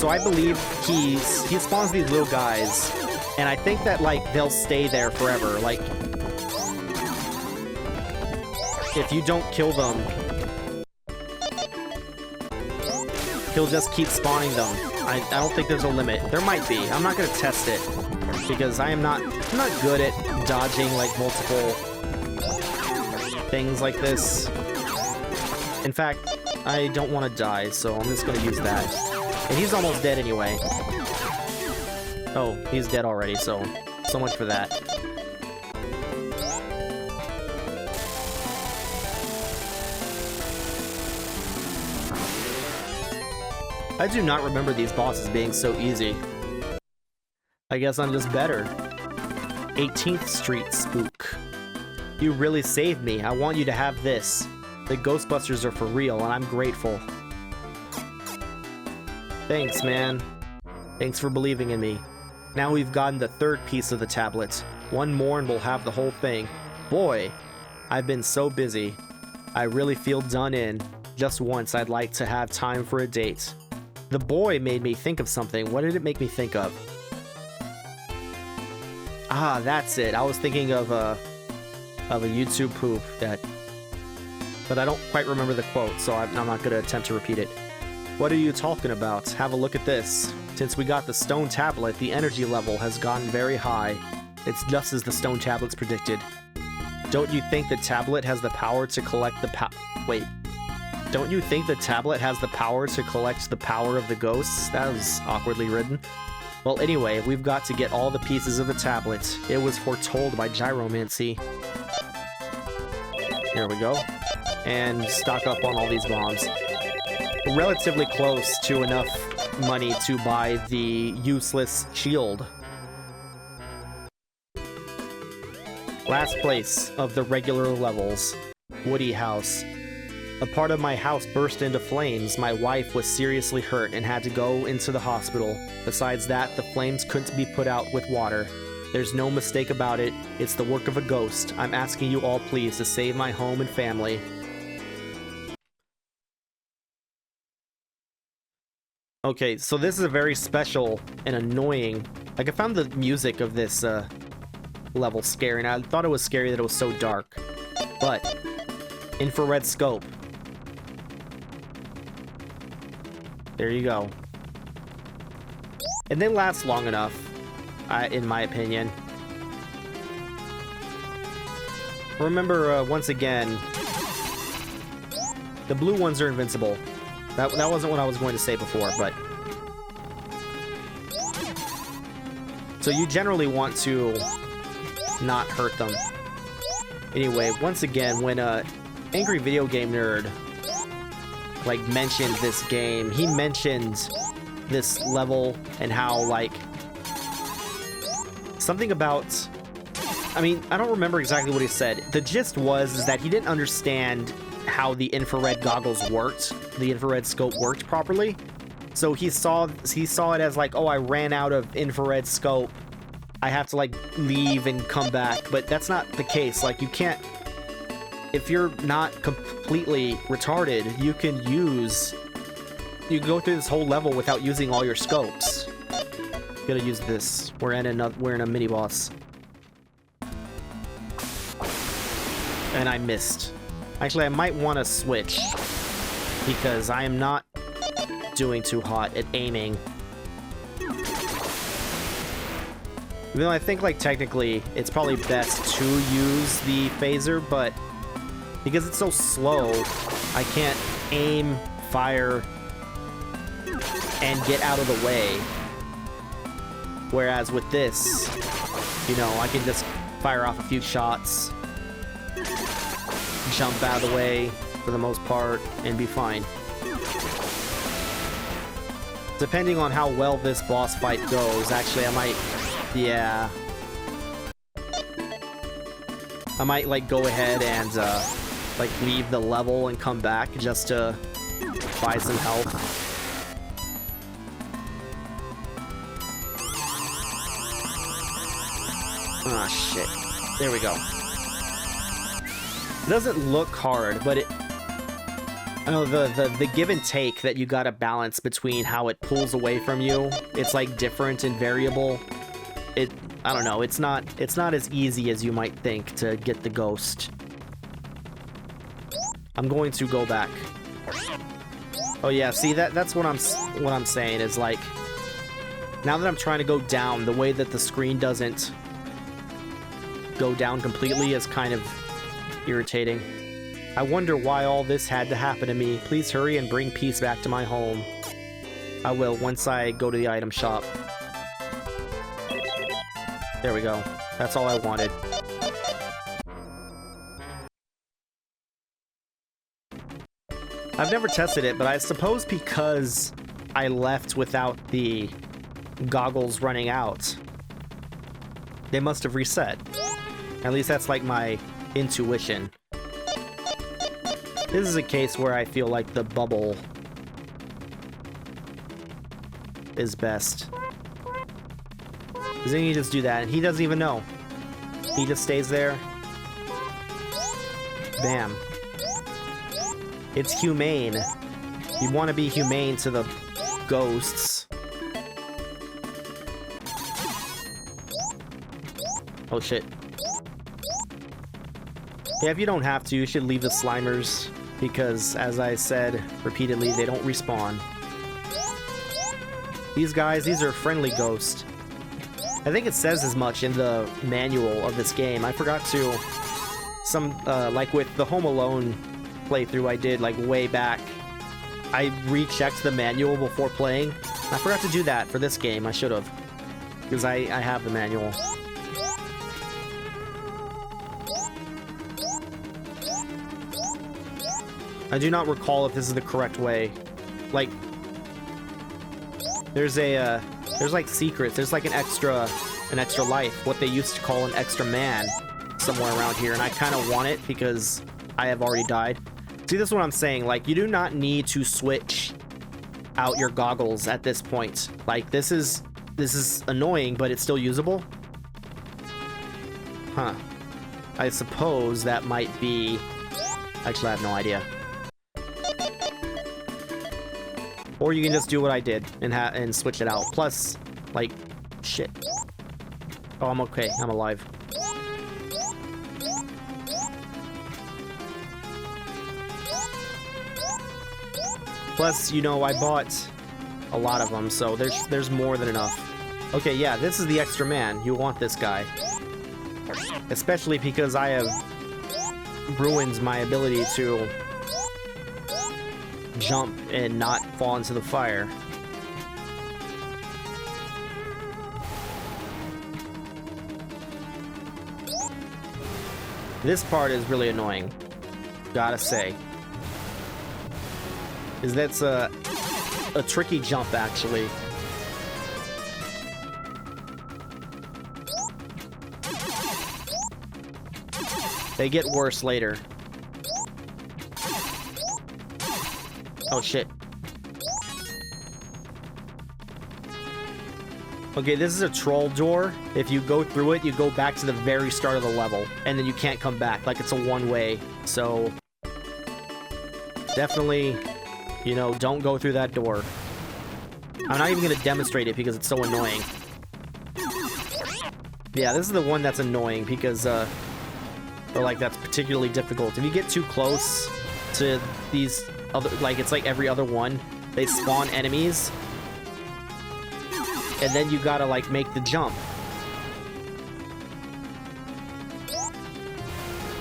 So I believe he spawns these little guys, and I think that, like, they'll stay there forever. Like, if you don't kill them, he'll just keep spawning them. I don't think there's a limit. There might be. I'm not gonna test it because I'm not good at dodging like multiple things like this. In fact, I don't want to die, so I'm just gonna use that. And he's almost dead anyway. Oh, he's dead already, so much for that. I do not remember these bosses being so easy. I guess I'm just better. 18th Street Spook. You really saved me. I want you to have this. The Ghostbusters are for real, and I'm grateful. Thanks, man. Thanks for believing in me. Now we've gotten the third piece of the tablet. One more and we'll have the whole thing. Boy, I've been so busy. I really feel done in. Just once I'd like to have time for a date. The boy made me think of something. What did it make me think of? Ah, that's it. I was thinking of a YouTube poop but I don't quite remember the quote, so I'm not going to attempt to repeat it. What are you talking about? Have a look at this. Since we got the stone tablet, the energy level has gotten very high. It's just as the stone tablets predicted. Don't you think the tablet has the power to collect the Don't you think the tablet has the power to collect the power of the ghosts? That was awkwardly written. Well, anyway, we've got to get all the pieces of the tablet. It was foretold by gyromancy. Here we go. And stock up on all these bombs. Relatively close to enough money to buy the useless shield. Last place of the regular levels. Woody House. A part of my house burst into flames. My wife was seriously hurt and had to go into the hospital. Besides that, the flames couldn't be put out with water. There's no mistake about it. It's the work of a ghost. I'm asking you all please to save my home and family. Okay, so this is a very special and annoying... Like, I found the music of this level scary, and I thought it was scary that it was so dark. But, infrared scope. There you go. And they last long enough, in my opinion. Remember, once again, the blue ones are invincible. That wasn't what I was going to say before, but... So you generally want to not hurt them. Anyway, once again, when Angry Video Game Nerd like mentioned this game, he mentioned this level and how like something about, I mean, I don't remember exactly what he said. The gist was that he didn't understand how the infrared goggles worked, the infrared scope worked properly. So he saw it as like, oh, I ran out of infrared scope. I have to like leave and come back, but that's not the case. Like you can't, if you're not completely retarded, you can go through this whole level without using all your scopes. Gotta use this. We're in a mini boss. And I missed. Actually, I might want to switch because I am not doing too hot at aiming. Even though I think, like, technically, it's probably best to use the phaser, but because it's so slow, I can't aim, fire, and get out of the way. Whereas with this, you know, I can just fire off a few shots, jump out of the way for the most part, and be fine. Depending on how well this boss fight goes, actually, I might... Yeah. I might, like, go ahead and, like, leave the level and come back just to buy some health. Ah, shit. There we go. It doesn't look hard, but Oh, the give and take that you gotta balance between how it pulls away from you. It's like different and variable. I don't know, it's not as easy as you might think to get the ghost. I'm going to go back. Oh yeah, see that's what I'm saying is like, now that I'm trying to go down, the way that the screen doesn't go down completely is kind of irritating. I wonder why all this had to happen to me. Please hurry and bring peace back to my home. I will once I go to the item shop. There we go. That's all I wanted. I've never tested it, but I suppose because I left without the goggles running out, they must have reset. At least that's like my intuition. This is a case where I feel like the bubble is best. Because then you just do that, and he doesn't even know. He just stays there. Bam. It's humane. You want to be humane to the ghosts. Oh shit. Yeah, if you don't have to, you should leave the Slimers, because, as I said repeatedly, they don't respawn. These guys, these are friendly ghosts. I think it says as much in the manual of this game. I forgot to... like with the Home Alone playthrough I did, like, way back, I rechecked the manual before playing. I forgot to do that for this game. I should have. Because I have the manual. I do not recall if this is the correct way. Like, there's like secrets. There's like an extra life, what they used to call an extra man, somewhere around here, and I kind of want it because I have already died. See, this is what I'm saying. Like, you do not need to switch out your goggles at this point. Like, this is annoying, but it's still usable. Huh. I suppose that might be... Actually, I have no idea. Or you can just do what I did and switch it out. Plus, like, shit. Oh, I'm okay. I'm alive. Plus, you know, I bought a lot of them, so there's more than enough. Okay, yeah, this is the extra man. You want this guy. Especially because I have ruined my ability to jump and not fall into the fire. This part is really annoying, gotta say. Is that's a tricky jump, actually. They get worse later. Oh shit. Okay, this is a troll door. If you go through it, you go back to the very start of the level, and then you can't come back. Like, it's a one-way, so... Definitely, you know, don't go through that door. I'm not even gonna demonstrate it because it's so annoying. Yeah, this is the one that's annoying because, or like, that's particularly difficult. If you get too close to these other, like, it's like every other one, they spawn enemies, and then you gotta, like, make the jump.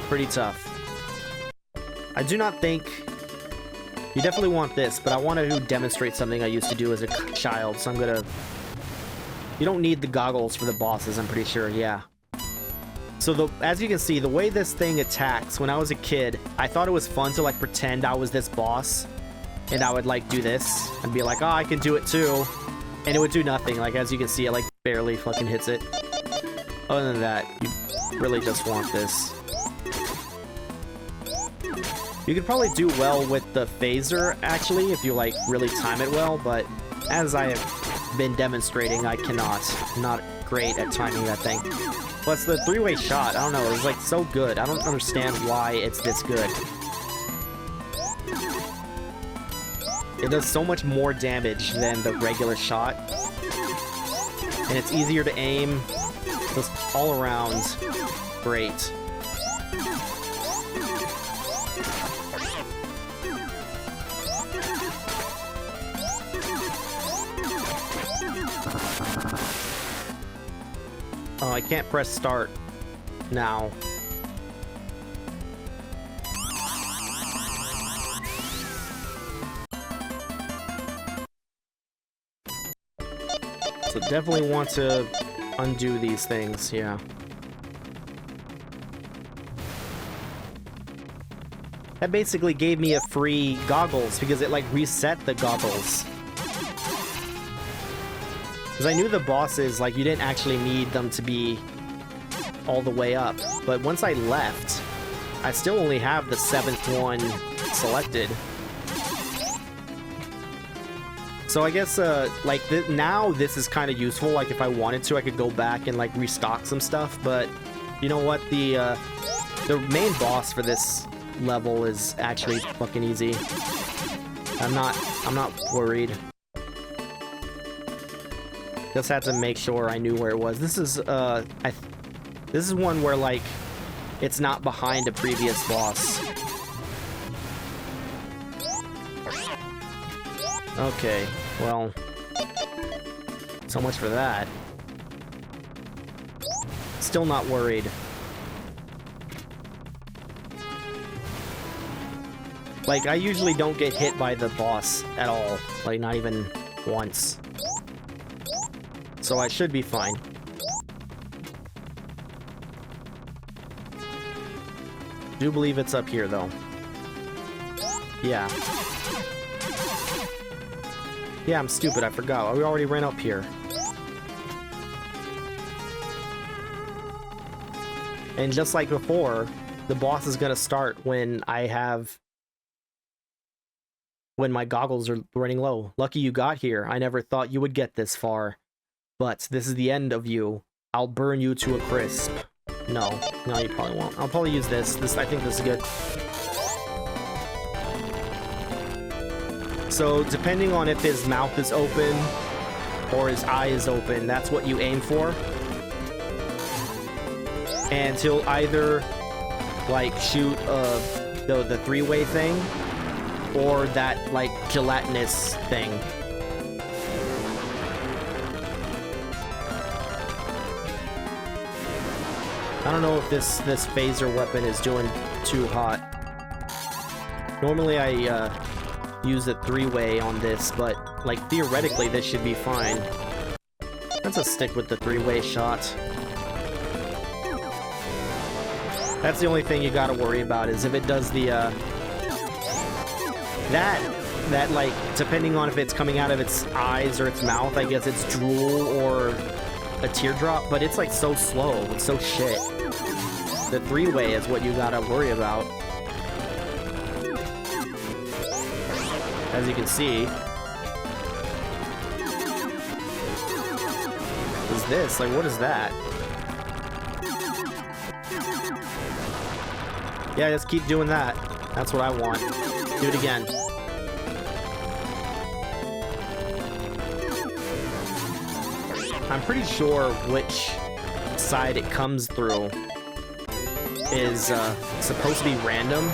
Pretty tough. I do not think... You definitely want this, but I wanted to demonstrate something I used to do as a child, so I'm gonna... You don't need the goggles for the bosses, I'm pretty sure, yeah. So, as you can see, the way this thing attacks, when I was a kid, I thought it was fun to, like, pretend I was this boss, and I would, like, do this, and be like, oh, I can do it too. And it would do nothing. Like, as you can see, it, like, barely fucking hits it. Other than that, you really just want this. You could probably do well with the phaser, actually, if you, like, really time it well, but as I have been demonstrating, I cannot. I'm not great at timing that thing. Plus, the three-way shot, I don't know, it's, like, so good. I don't understand why it's this good. It does so much more damage than the regular shot. And it's easier to aim. Just all around great. Oh, I can't press start now. So definitely want to undo these things, yeah. That basically gave me a free goggles because it like reset the goggles. Because I knew the bosses, like, you didn't actually need them to be all the way up. But once I left, I still only have the 7th one selected. So I guess, like, now this is kind of useful. Like, if I wanted to, I could go back and, like, restock some stuff. But, you know what? The main boss for this level is actually fucking easy. I'm not worried. Just had to make sure I knew where it was. This is, this is one where, like, it's not behind a previous boss. Okay, well, so much for that. Still not worried. Like, I usually don't get hit by the boss at all. Like, not even once. So I should be fine. Do believe it's up here, though. Yeah. Yeah, I'm stupid, I forgot. We already ran up here. And just like before, the boss is gonna start when my goggles are running low. Lucky you got here. I never thought you would get this far. But this is the end of you. I'll burn you to a crisp. No, you probably won't. I'll probably use this. I think this is good. So, depending on if his mouth is open or his eye is open, that's what you aim for. And he'll either, like, shoot the three-way thing or that, like, gelatinous thing. I don't know if this phaser weapon is doing too hot. Normally I use a three-way on this, but like theoretically this should be fine. Let's just stick with the three-way shot. That's the only thing you gotta worry about, is if it does the that like, depending on if it's coming out of its eyes or its mouth, I guess it's drool or a teardrop, but it's like so slow, it's so shit. The three-way is what you gotta worry about. As you can see. What is this? Like, what is that? Yeah, just keep doing that. That's what I want. Do it again. I'm pretty sure which side it comes through is supposed to be random.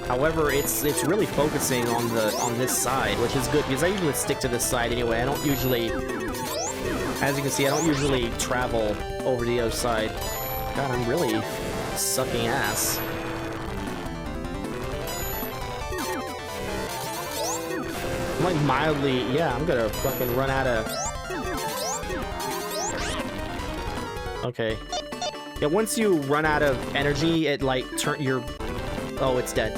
However, it's really focusing on this side, which is good because I usually stick to this side anyway. I don't usually, as you can see, I don't usually travel over the other side. God, I'm really sucking ass. I'm like mildly, yeah, I'm gonna fucking run out of... Okay. Yeah, once you run out of energy, it like oh, it's dead.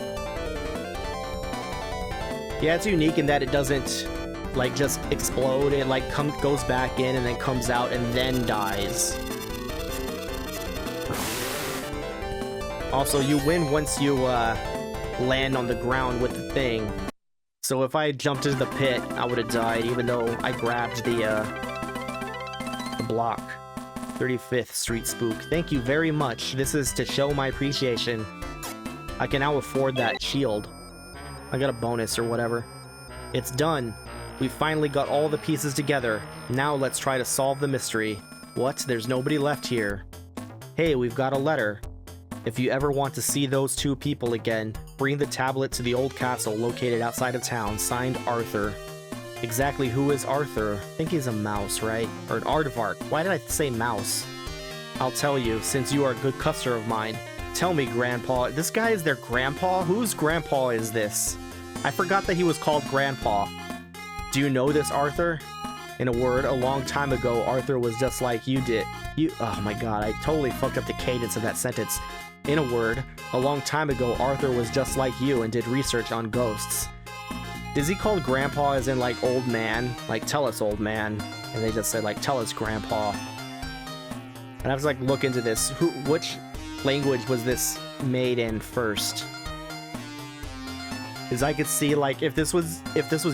Yeah, it's unique in that it doesn't like just explode. It like goes back in and then comes out and then dies. Also, you win once you land on the ground with the thing. So if I jumped into the pit, I would have died, even though I grabbed the block. 35th Street Spook. Thank you very much. This is to show my appreciation. I can now afford that shield. I got a bonus or whatever. It's done. We finally got all the pieces together. Now let's try to solve the mystery. What? There's nobody left here. Hey, we've got a letter. If you ever want to see those two people again, bring the tablet to the old castle located outside of town. Signed, Arthur. Exactly who is Arthur? I think he's a mouse, right? Or an aardvark. Why did I say mouse? I'll tell you, since you are a good customer of mine. Tell me, Grandpa. This guy is their grandpa? Whose grandpa is this? I forgot that he was called Grandpa. Do you know this, Arthur? In a word, a long time ago, Arthur was just like you did. Oh my god, I totally fucked up the cadence of that sentence. In a word, a long time ago, Arthur was just like you and did research on ghosts. Is he called Grandpa as in, like, old man? Like, tell us, old man. And they just said, like, tell us, Grandpa. And I was like, look into this. Which language was this made in first? Because I could see, like, if this was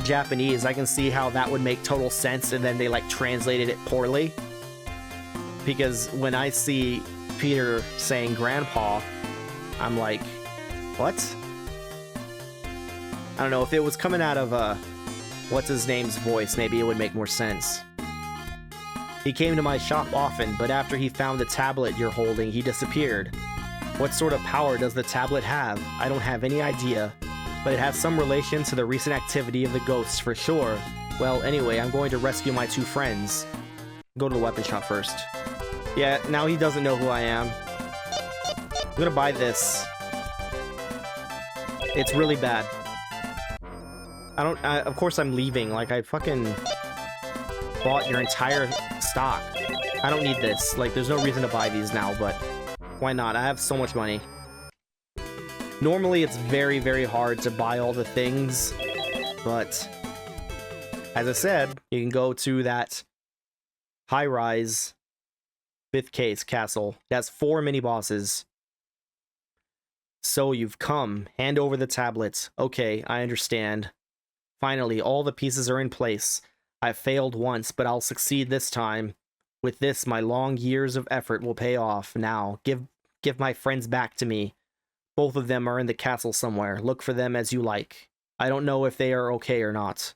Japanese, I can see how that would make total sense, and then they, like, translated it poorly. Because when I see Peter saying Grandpa, I'm like, what? I don't know, if it was coming out of, what's-his-name's voice, maybe it would make more sense. He came to my shop often, but after he found the tablet you're holding, he disappeared. What sort of power does the tablet have? I don't have any idea. But it has some relation to the recent activity of the ghosts, for sure. Well, anyway, I'm going to rescue my two friends. Go to the weapon shop first. Yeah, now he doesn't know who I am. I'm gonna buy this. It's really bad. Of course I'm leaving. Like, I fucking bought your entire stock. I don't need this. Like, there's no reason to buy these now, but why not? I have so much money. Normally, it's very, very hard to buy all the things, but as I said, you can go to that high-rise 5th case castle. It has 4 mini-bosses. So you've come. Hand over the tablets. Okay, I understand. Finally, all the pieces are in place. I've failed once, but I'll succeed this time. With this, my long years of effort will pay off. Now, give my friends back to me. Both of them are in the castle somewhere. Look for them as you like. I don't know if they are okay or not.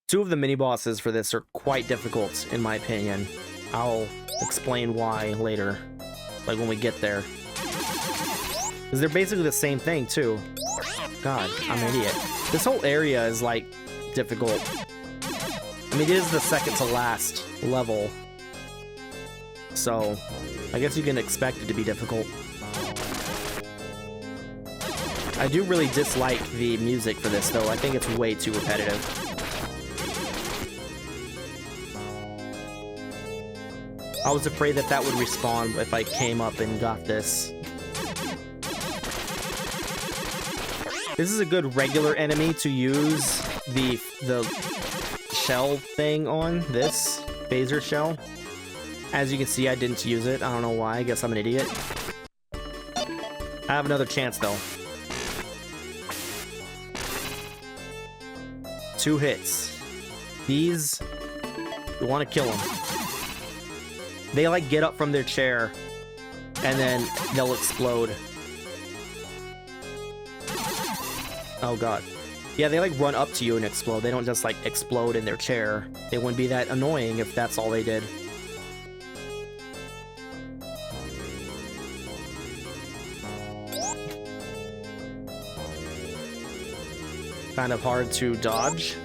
2 of the mini-bosses for this are quite difficult, in my opinion. I'll explain why later. Like, when we get there. Because they're basically the same thing, too. God, I'm an idiot. This whole area is, like, difficult. I mean, it is the second to last level. So, I guess you can expect it to be difficult. I do really dislike the music for this, though. I think it's way too repetitive. I was afraid that that would respawn if I came up and got this. This is a good regular enemy to use the shell thing on, this phaser shell. As you can see, I didn't use it. I don't know why. I guess I'm an idiot. I have another chance, though. 2 hits. These, you want to kill them. They, like, get up from their chair, and then they'll explode. Oh, God. Yeah, they, like, run up to you and explode. They don't just, like, explode in their chair. It wouldn't be that annoying if that's all they did. Kind of hard to dodge.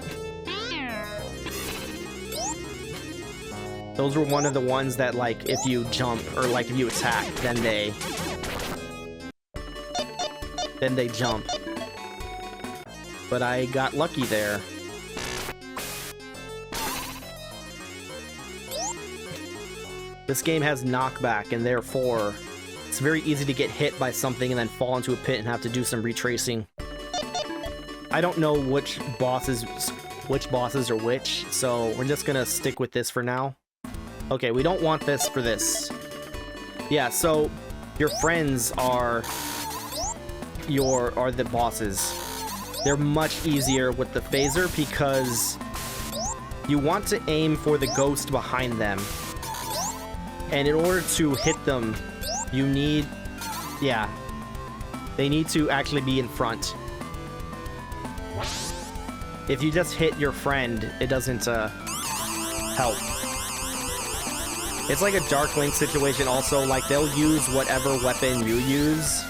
Those were one of the ones that, like, if you jump or, like, if you attack, then they jump. But I got lucky there. This game has knockback, and therefore it's very easy to get hit by something and then fall into a pit and have to do some retracing. I don't know which bosses are which, so we're just gonna stick with this for now. Okay, we don't want this for this. Yeah, so your friends are the bosses. They're much easier with the phaser because you want to aim for the ghost behind them. And in order to hit them, you need... Yeah. They need to actually be in front. If you just hit your friend, it doesn't help. It's like a Dark Link situation also, like they'll use whatever weapon you use.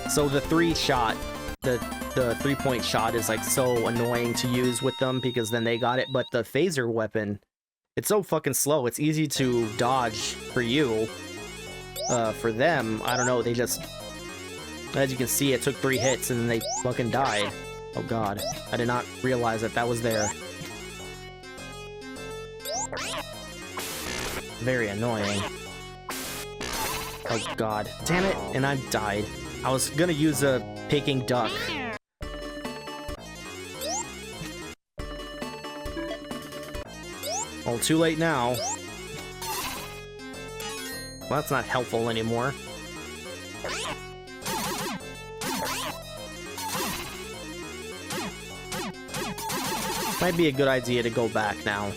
So the 3-shot, the 3-point shot is like so annoying to use with them because then they got it, but the phaser weapon, it's so fucking slow. It's easy to dodge for you. For them, I don't know, they just... As you can see, it took 3 hits and then they fucking died. Oh god, I did not realize that that was there. Very annoying. Oh god. Damn it, and I died. I was gonna use a Peking duck. Well, too late now. Well, that's not helpful anymore. Might be a good idea to go back now.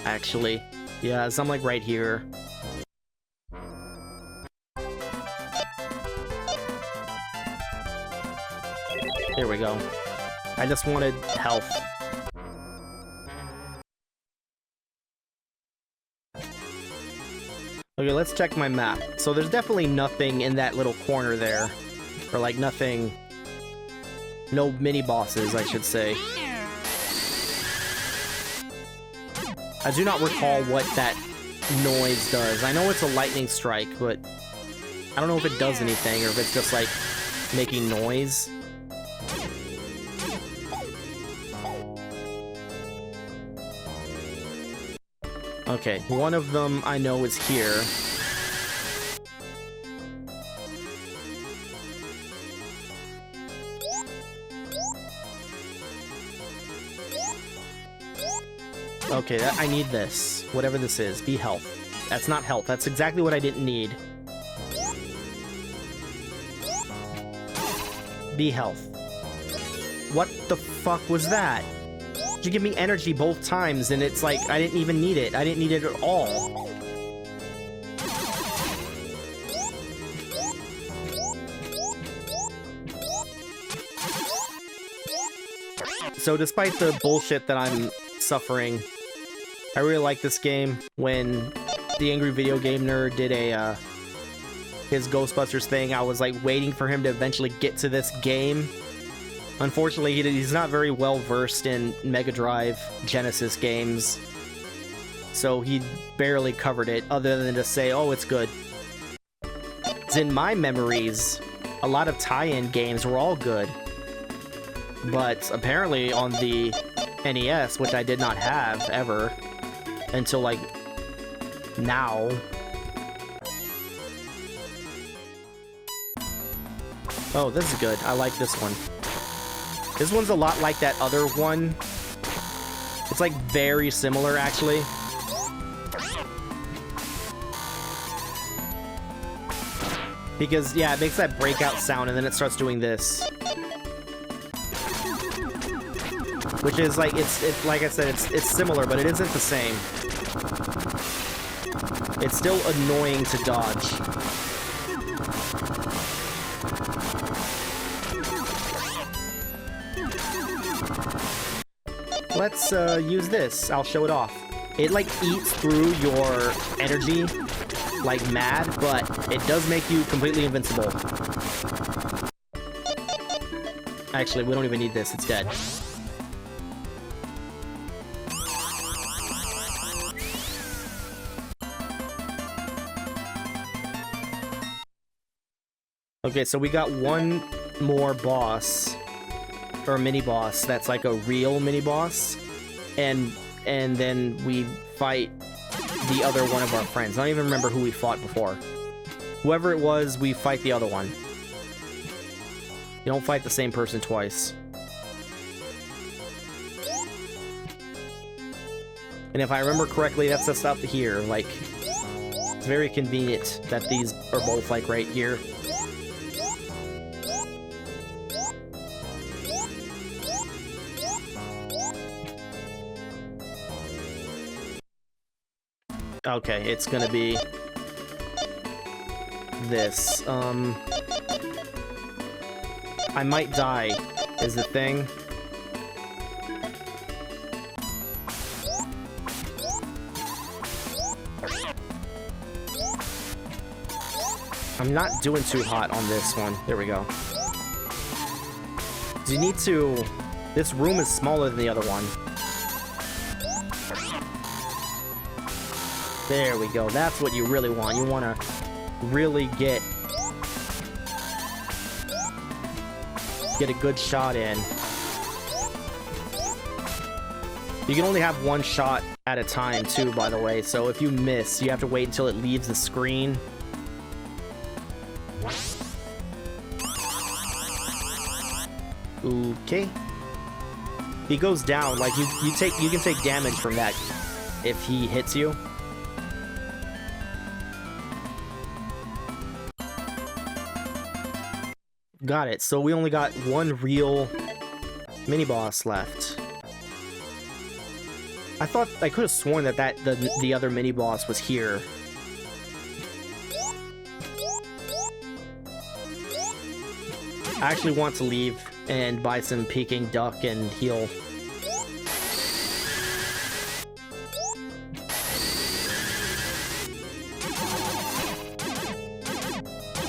Actually. Yeah, so I'm like right here. There we go. I just wanted health. Okay, let's check my map. So there's definitely nothing in that little corner there. Or like nothing... No mini-bosses, I should say. I do not recall what that noise does. I know it's a lightning strike, but... I don't know if it does anything, or if it's just like... making noise. Okay, one of them I know is here. Okay, I need this. Whatever this is. Be health. That's not health. That's exactly what I didn't need. Be health. What the fuck was that? You give me energy both times, and it's like, I didn't even need it. I didn't need it at all. So despite the bullshit that I'm suffering, I really like this game. When the Angry Video Game Nerd did a, his Ghostbusters thing, I was like waiting for him to eventually get to this game. Unfortunately, he's not very well versed in Megadrive Genesis games, so he barely covered it, other than to say, oh, it's good. In my memories, a lot of tie-in games were all good, but apparently on the NES, which I did not have ever, until like now. Oh, this is good. I like this one. This one's a lot like that other one. It's like very similar, actually. Because, yeah, it makes that breakout sound and then it starts doing this. Which is like, it's like I said, it's similar, but it isn't the same. It's still annoying to dodge. Let's use this. I'll show it off. It like eats through your energy like mad, but it does make you completely invincible. Actually, we don't even need this. It's dead. Okay, so we got one more boss. Or a mini-boss that's like a real mini-boss, and then we fight the other one of our friends. I don't even remember who we fought before. Whoever it was, we fight the other one. You don't fight the same person twice. And if I remember correctly, that's just up here. Like, it's very convenient that these are both like right here. Okay, it's gonna be... this. I might die, is the thing. I'm not doing too hot on this one. There we go. You need to... This room is smaller than the other one. There we go. That's what you really want. You want to really get a good shot in. You can only have one shot at a time, too, by the way. So if you miss, you have to wait until it leaves the screen. Okay. He goes down, like you can take damage from that if he hits you. Got it. So we only got one real mini boss left. I thought I could have sworn that the other mini boss was here. I actually want to leave and buy some Peking duck and heal.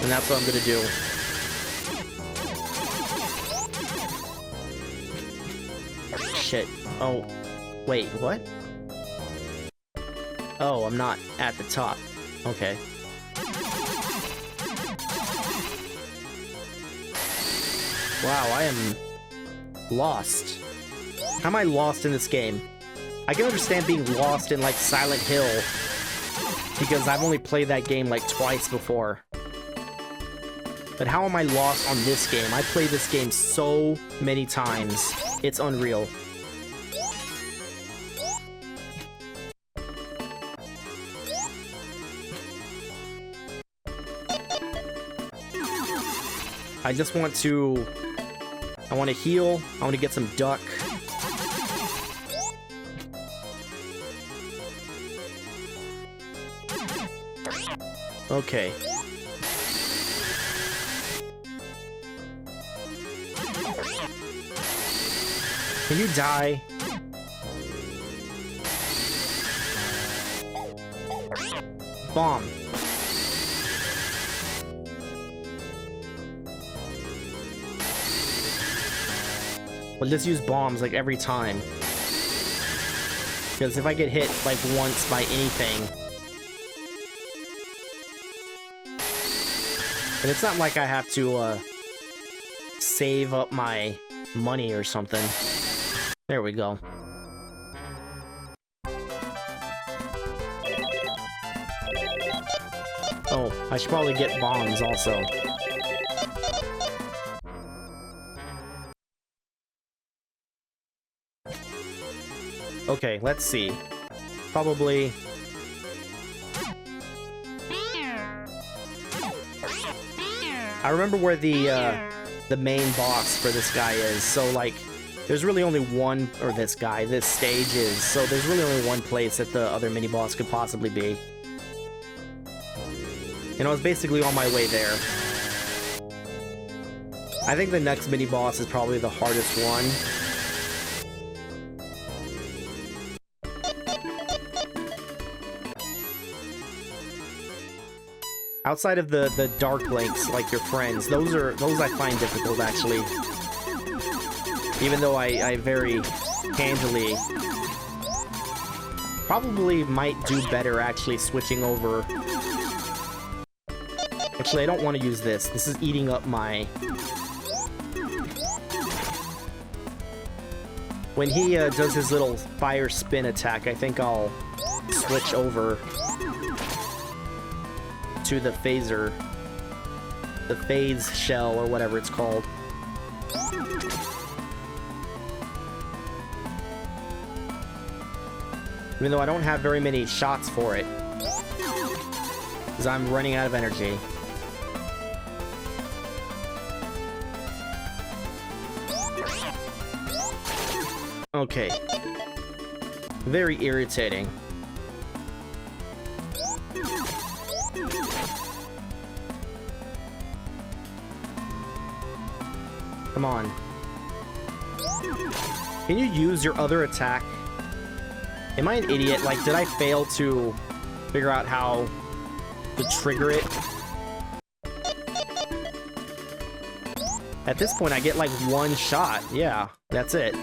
And that's what I'm gonna do. Shit. Oh, wait, what? Oh, I'm not at the top. Okay. Wow, I am lost. How am I lost in this game? I can understand being lost in, like, Silent Hill, because I've only played that game, like, twice before. But how am I lost on this game? I played this game so many times. It's unreal. I just want to... I want to heal. I want to get some duck. Okay. Can you die? Bomb. Well, just use bombs, like, every time. Because if I get hit, like, once by anything... And it's not like I have to, save up my money or something. There we go. Oh, I should probably get bombs also. Okay, let's see. Probably... I remember where the main boss for this guy is, so, like, there's really only one, or this stage is, so there's really only one place that the other mini-boss could possibly be. And I was basically on my way there. I think the next mini-boss is probably the hardest one. Outside of the Dark Links, like your friends, those I find difficult, actually. Even though I very handily probably might do better, actually, switching over. Actually, I don't want to use this. This is eating up my... When he does his little fire spin attack, I think I'll switch over to the phaser, the phase shell, or whatever it's called. Even though I don't have very many shots for it, because I'm running out of energy. Okay. Very irritating. Come on. Can you use your other attack? Am I an idiot? Like, did I fail to figure out how to trigger it? At this point, I get like one shot. Yeah, that's it.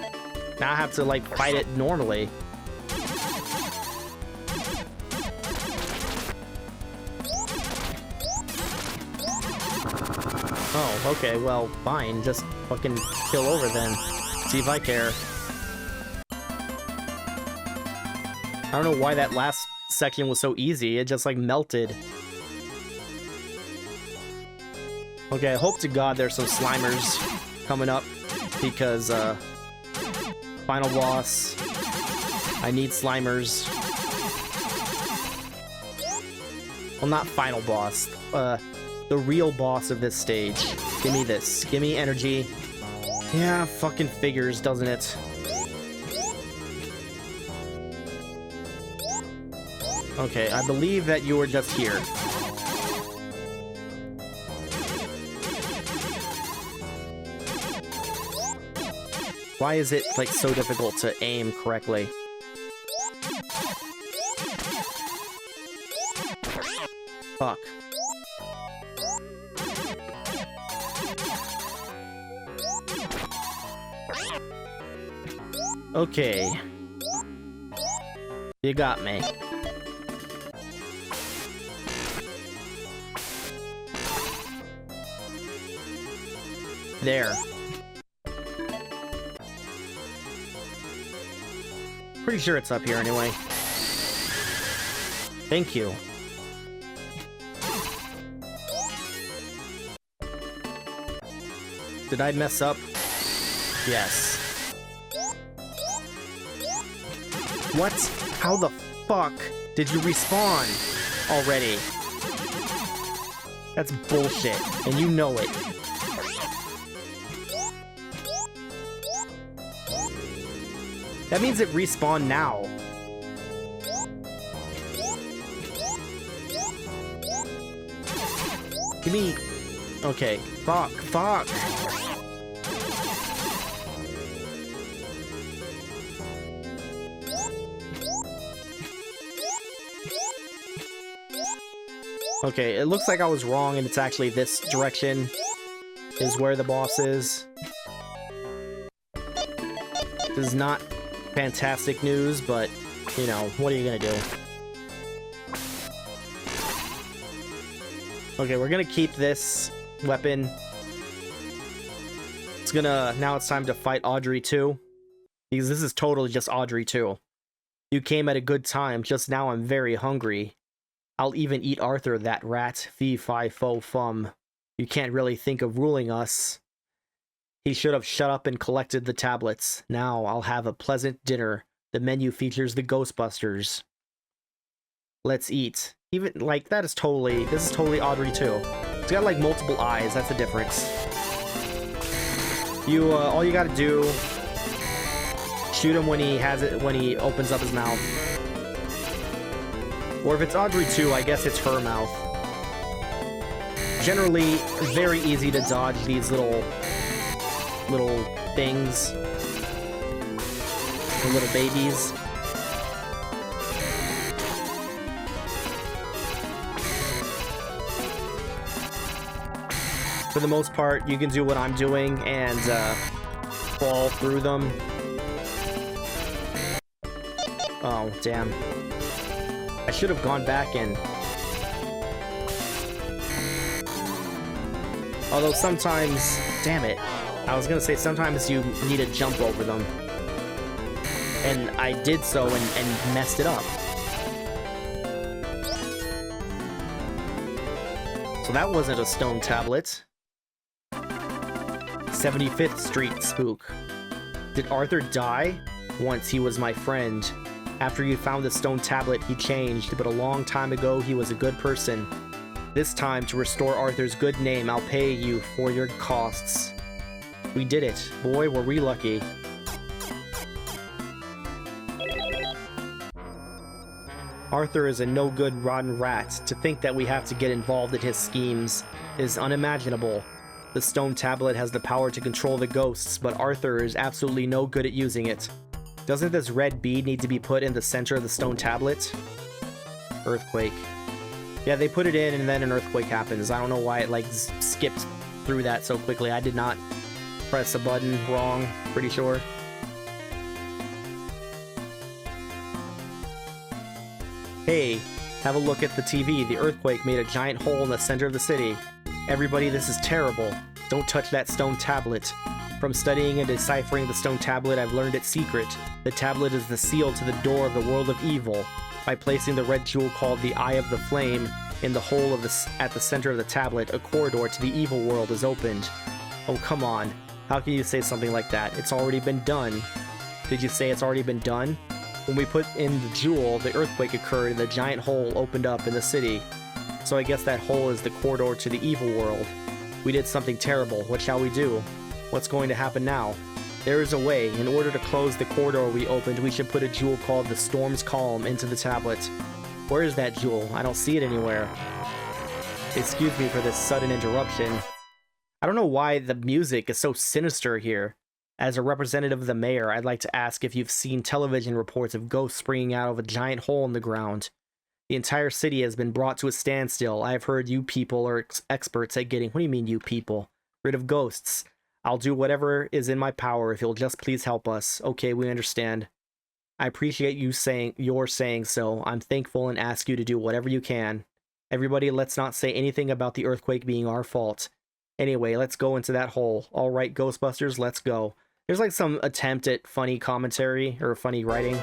Now I have to like fight it normally. Oh, okay, well, fine. Just fucking kill over then. See if I care. I don't know why that last section was so easy. It just like melted. Okay, I hope to God there's some Slimers coming up, because, final boss, I need Slimers. Well, not final boss, the real boss of this stage. Give me this. Give me energy. Yeah, fucking figures, doesn't it? Okay, I believe that you were just here. Why is it, like, so difficult to aim correctly? Fuck. Okay. You got me. There. Pretty sure it's up here anyway. Thank you. Did I mess up? Yes. What? How the fuck did you respawn already? That's bullshit, and you know it. That means it respawned now. Give me... Okay. Fuck. Fuck. Okay, it looks like I was wrong and it's actually this direction is where the boss is. This is not fantastic news, but, you know, what are you gonna do? Okay, we're gonna keep this weapon. It's gonna... Now it's time to fight Audrey 2. Because this is totally just Audrey 2. You came at a good time, just now I'm very hungry. I'll even eat Arthur, that rat. Fee, fi, fo, fum. You can't really think of ruling us. He should have shut up and collected the tablets. Now I'll have a pleasant dinner. The menu features the Ghostbusters. Let's eat. Even, like, that is totally... This is totally Audrey 2. It's got, like, multiple eyes. That's the difference. You, all you gotta do... Shoot him when he has it, when he opens up his mouth. Or if it's Audrey 2, I guess it's her mouth. Generally, very easy to dodge these little things. The little babies. For the most part, you can do what I'm doing and fall through them. Oh, damn. I should have gone back and... Although sometimes... Damn it. I was gonna say sometimes you need to jump over them. And I did so and messed it up. So that wasn't a stone tablet. 75th Street spook. Did Arthur die? Once he was my friend. After you found the stone tablet, he changed, but a long time ago, he was a good person. This time, to restore Arthur's good name, I'll pay you for your costs. We did it. Boy, were we lucky. Arthur is a no-good, rotten rat. To think that we have to get involved in his schemes is unimaginable. The stone tablet has the power to control the ghosts, but Arthur is absolutely no good at using it. Doesn't this red bead need to be put in the center of the stone tablet? Earthquake. Yeah, they put it in and then an earthquake happens. I don't know why it like skipped through that so quickly. I did not press a button wrong, pretty sure. Hey, have a look at the TV. The earthquake made a giant hole in the center of the city. Everybody, this is terrible. Don't touch that stone tablet. From studying and deciphering the stone tablet, I've learned its secret. The tablet is the seal to the door of the world of evil. By placing the red jewel called the Eye of the Flame in the hole of at the center of the tablet, a corridor to the evil world is opened. Oh, come on. How can you say something like that? It's already been done. Did you say it's already been done? When we put in the jewel, the earthquake occurred and the giant hole opened up in the city. So I guess that hole is the corridor to the evil world. We did something terrible. What shall we do? What's going to happen now? There is a way. In order to close the corridor we opened, we should put a jewel called the Storm's Calm into the tablet. Where is that jewel? I don't see it anywhere. Excuse me for this sudden interruption. I don't know why the music is so sinister here. As a representative of the mayor, I'd like to ask if you've seen television reports of ghosts springing out of a giant hole in the ground. The entire city has been brought to a standstill. I have heard you people are experts at getting— What do you mean, you people? Rid of ghosts. I'll do whatever is in my power if you'll just please help us. Okay, we understand. I appreciate you saying so. I'm thankful and ask you to do whatever you can. Everybody, let's not say anything about the earthquake being our fault. Anyway, let's go into that hole. All right, Ghostbusters, let's go. There's like some attempt at funny commentary or funny writing.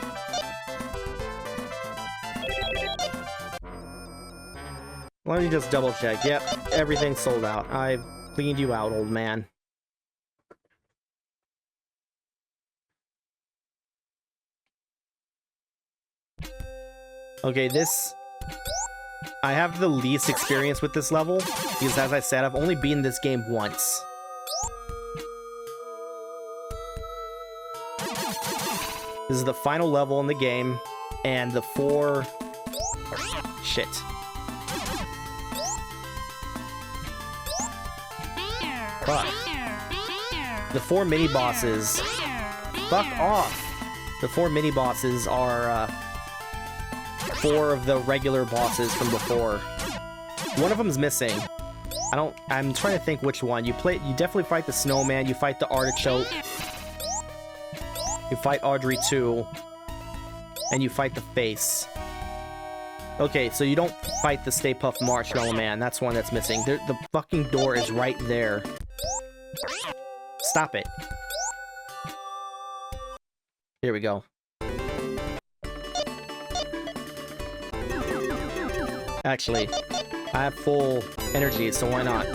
Let me just double check. Yep, everything's sold out. I've cleaned you out, old man. Okay, this... I have the least experience with this level, because as I said, I've only beaten this game once. This is the final level in the game, and the 4... Shit. Fuck. The 4 mini-bosses... Fuck off! The 4 mini-bosses are, 4 of the regular bosses from before. One of them's missing. I'm trying to think which one. You definitely fight the snowman, you fight the artichoke, you fight Audrey 2, and you fight the face. Okay, so you don't fight the Stay Puft Marshmallow Man. That's one that's missing. The fucking door is right there. Stop it. Here we go. Actually, I have full energy, so why not?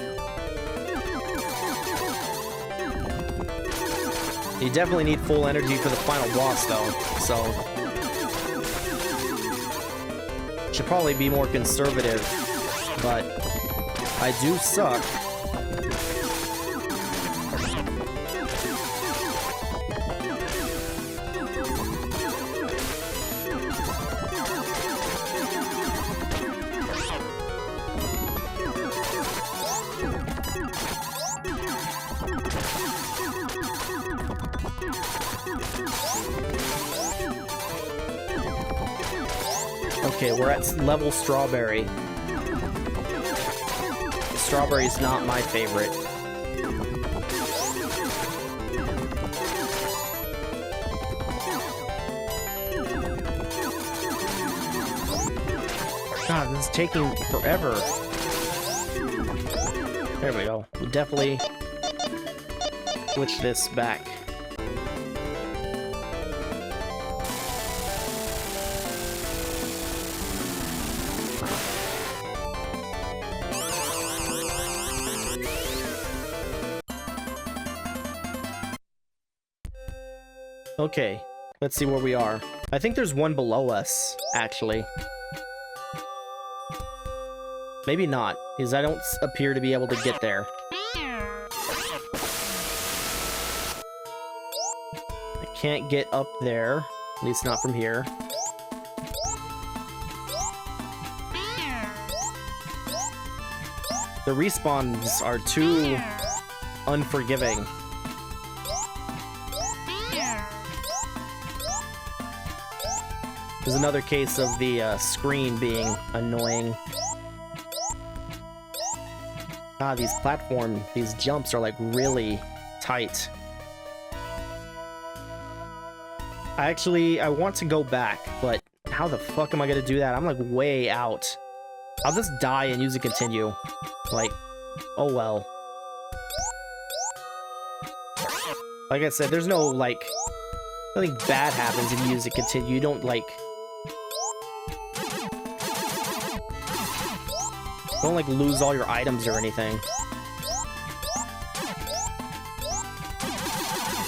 You definitely need full energy for the final boss, though, so... Should probably be more conservative, but I do suck. Okay, we're at level Strawberry. Strawberry's not my favorite. God, this is taking forever. There we go. We'll definitely switch this back. Okay, let's see where we are. I think there's one below us, actually. Maybe not, because I don't appear to be able to get there. I can't get up there, at least not from here. The respawns are too unforgiving. There's another case of the screen being annoying. Ah, these jumps are like really tight. I want to go back, but how the fuck am I gonna do that? I'm like way out. I'll just die and use a continue. Like, oh well. Like I said, there's no, like, nothing bad happens if you use a continue. You don't, like... Don't, like, lose all your items or anything.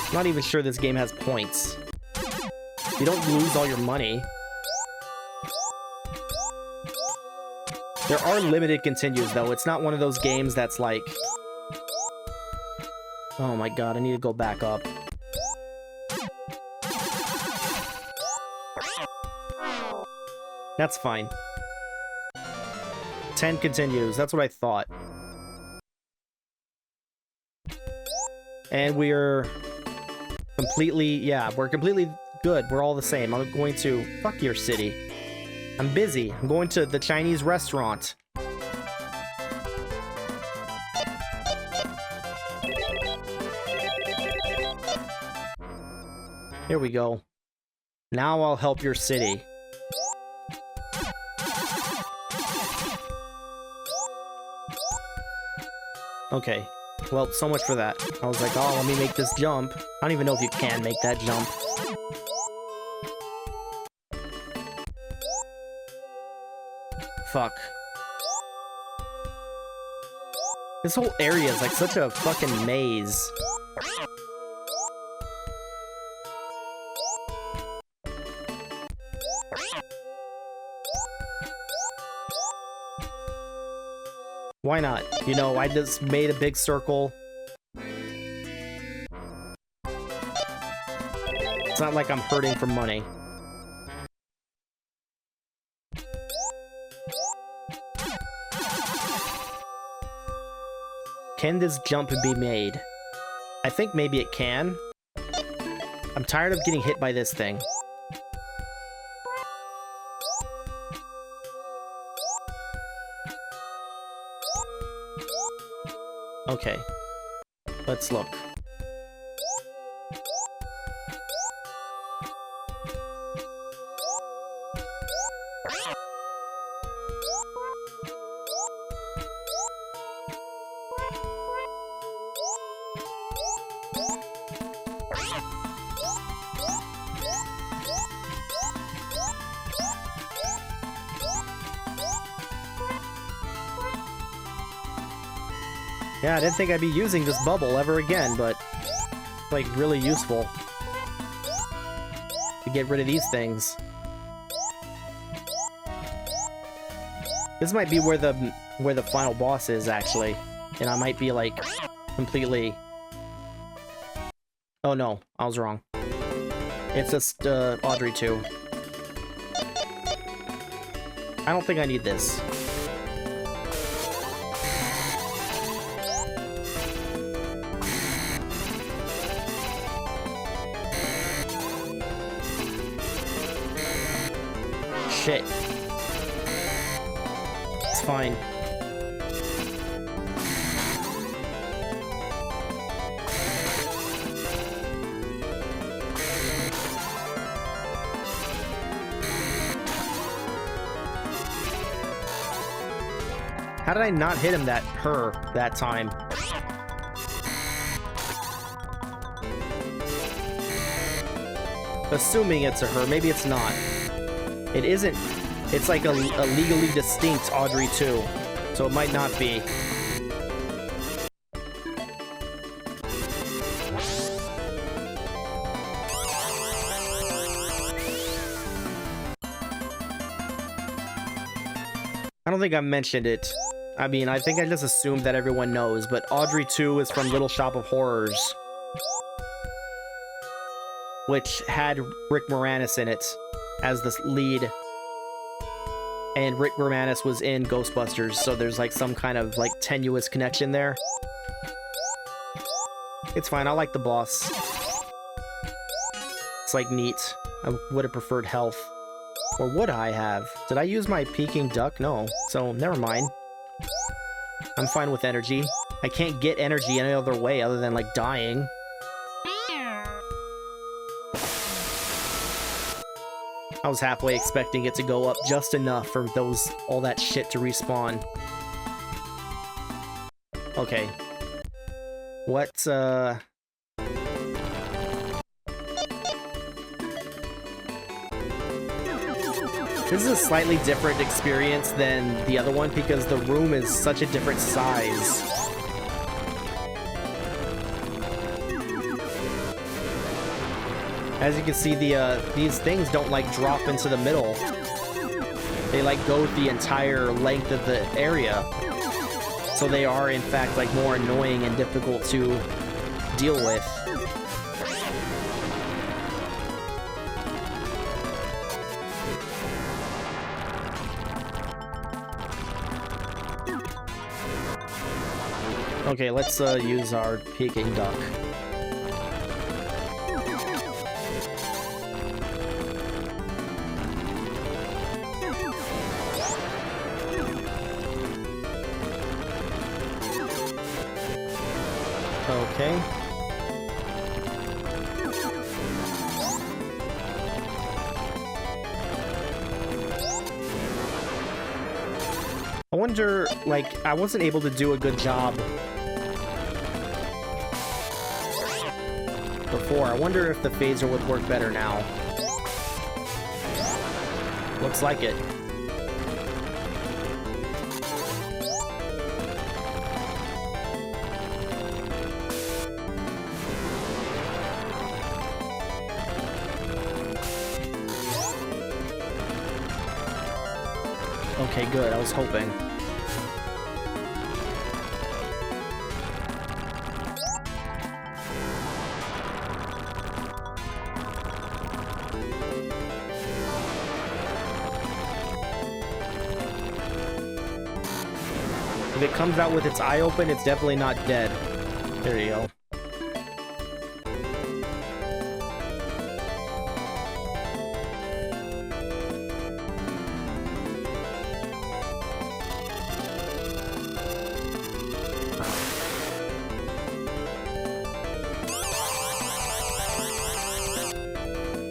I'm not even sure this game has points. You don't lose all your money. There are limited continues, though. It's not one of those games that's like... Oh my god, I need to go back up. That's fine. 10 continues, that's what I thought. And we're completely... Yeah, we're completely good. We're all the same. I'm going to... Fuck your city. I'm busy. I'm going to the Chinese restaurant. Here we go. Now I'll help your city. Okay. Well, so much for that. I was like, oh, let me make this jump. I don't even know if you can make that jump. Fuck. This whole area is like such a fucking maze. Why not? You know, I just made a big circle. It's not like I'm hurting for money. Can this jump be made? I think maybe it can. I'm tired of getting hit by this thing. Okay. Let's look. Yeah, I didn't think I'd be using this bubble ever again, but it's like really useful to get rid of these things. This might be where the final boss is, actually, and I might be like completely... Oh no, I was wrong. It's just Audrey 2. I don't think I need this. Shit. It's fine. How did I not hit him that time? Assuming it's a her, maybe it's not. It isn't. It's like a legally distinct Audrey 2, so it might not be. I don't think I mentioned it. I mean, I think I just assumed that everyone knows, but Audrey 2 is from Little Shop of Horrors, which had Rick Moranis in it as the lead, and Rick Moranis was in Ghostbusters, so there's like some kind of like tenuous connection there. It's fine, I like the boss. It's like neat. I would have preferred health. Or would I have? Did I use my Peking duck? No. So, never mind. I'm fine with energy. I can't get energy any other way other than, like, dying. I was halfway expecting it to go up just enough for all that shit to respawn. Okay. What, This is a slightly different experience than the other one because the room is such a different size. As you can see, these things don't, like, drop into the middle. They, like, go the entire length of the area. So they are, in fact, like, more annoying and difficult to deal with. Okay, let's use our Peking duck. Okay. I wonder, like, I wasn't able to do a good job before. I wonder if the phaser would work better now. Looks like it. Okay, good. I was hoping. If it comes out with its eye open, it's definitely not dead. There you go.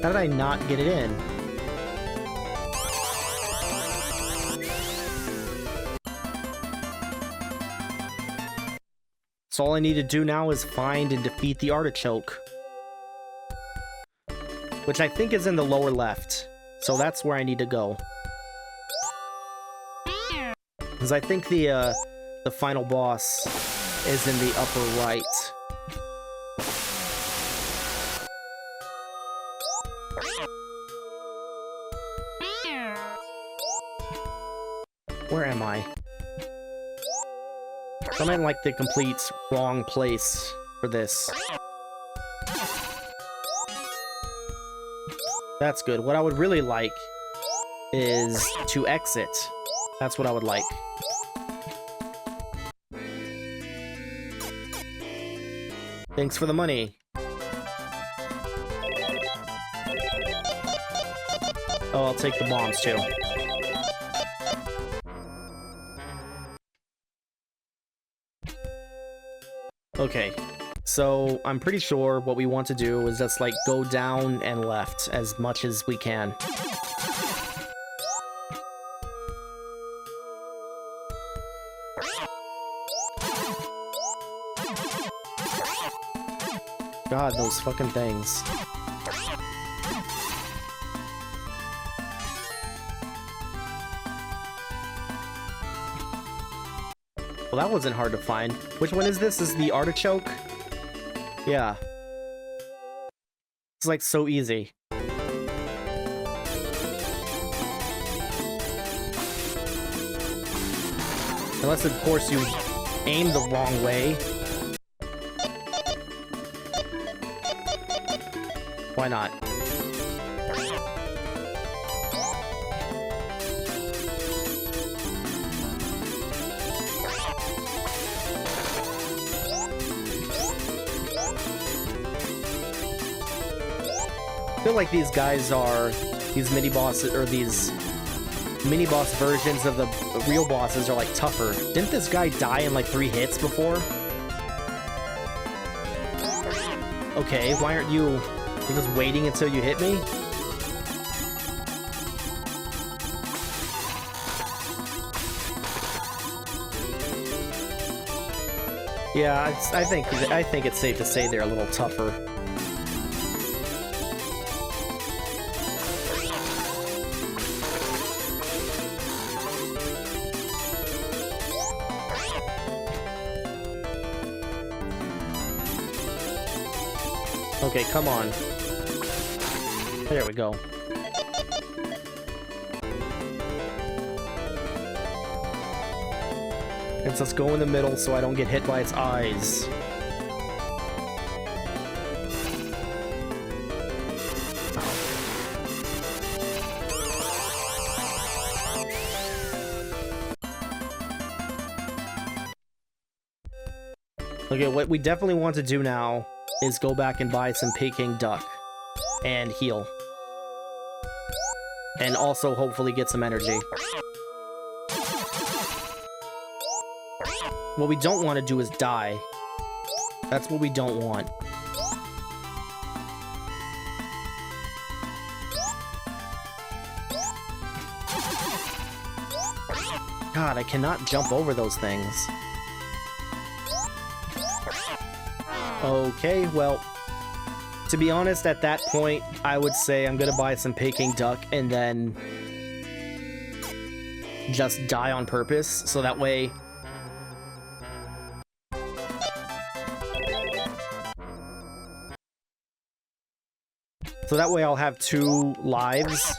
How did I not get it in? So all I need to do now is find and defeat the artichoke. Which I think is in the lower left. So that's where I need to go. Because I think the final boss is in the upper right. Where am I? I'm in, like, the complete wrong place for this. That's good. What I would really like is to exit. That's what I would like. Thanks for the money. Oh, I'll take the bombs, too. Okay, so I'm pretty sure what we want to do is just, like, go down and left as much as we can. God, those fucking things. Well, that wasn't hard to find. Which one is this? Is the artichoke? Yeah. It's, like, so easy. Unless, of course, you aim the wrong way. Why not? feel like these guys are, these mini bosses, or these mini boss versions of the real bosses are like tougher. Didn't this guy die in like 3 hits before? Okay, why aren't you just waiting until you hit me? Yeah, I think it's safe to say they're a little tougher. Okay, come on. There we go. Let's go in the middle so I don't get hit by its eyes. Okay, what we definitely want to do now is go back and buy some Peking duck and heal. And also hopefully get some energy. What we don't want to do is die. That's what we don't want. God, I cannot jump over those things. Okay, well, to be honest, at that point, I would say I'm gonna buy some Peking duck and then just die on purpose, so that way I'll have 2 lives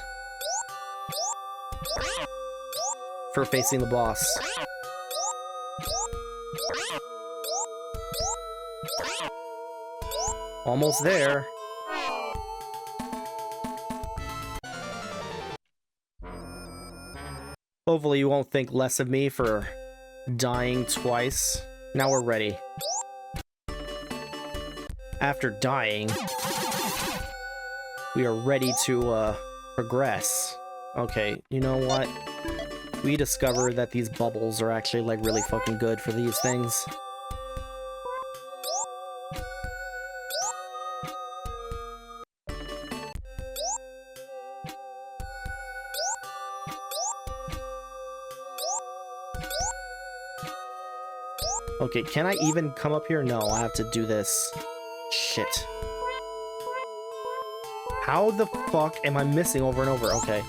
for facing the boss. Almost there. Hopefully you won't think less of me for dying twice. Now we're ready. After dying, we are ready to progress. Okay, you know what? We discovered that these bubbles are actually like really fucking good for these things. Okay, can I even come up here? No, I have to do this. Shit. How the fuck am I missing over and over? Okay.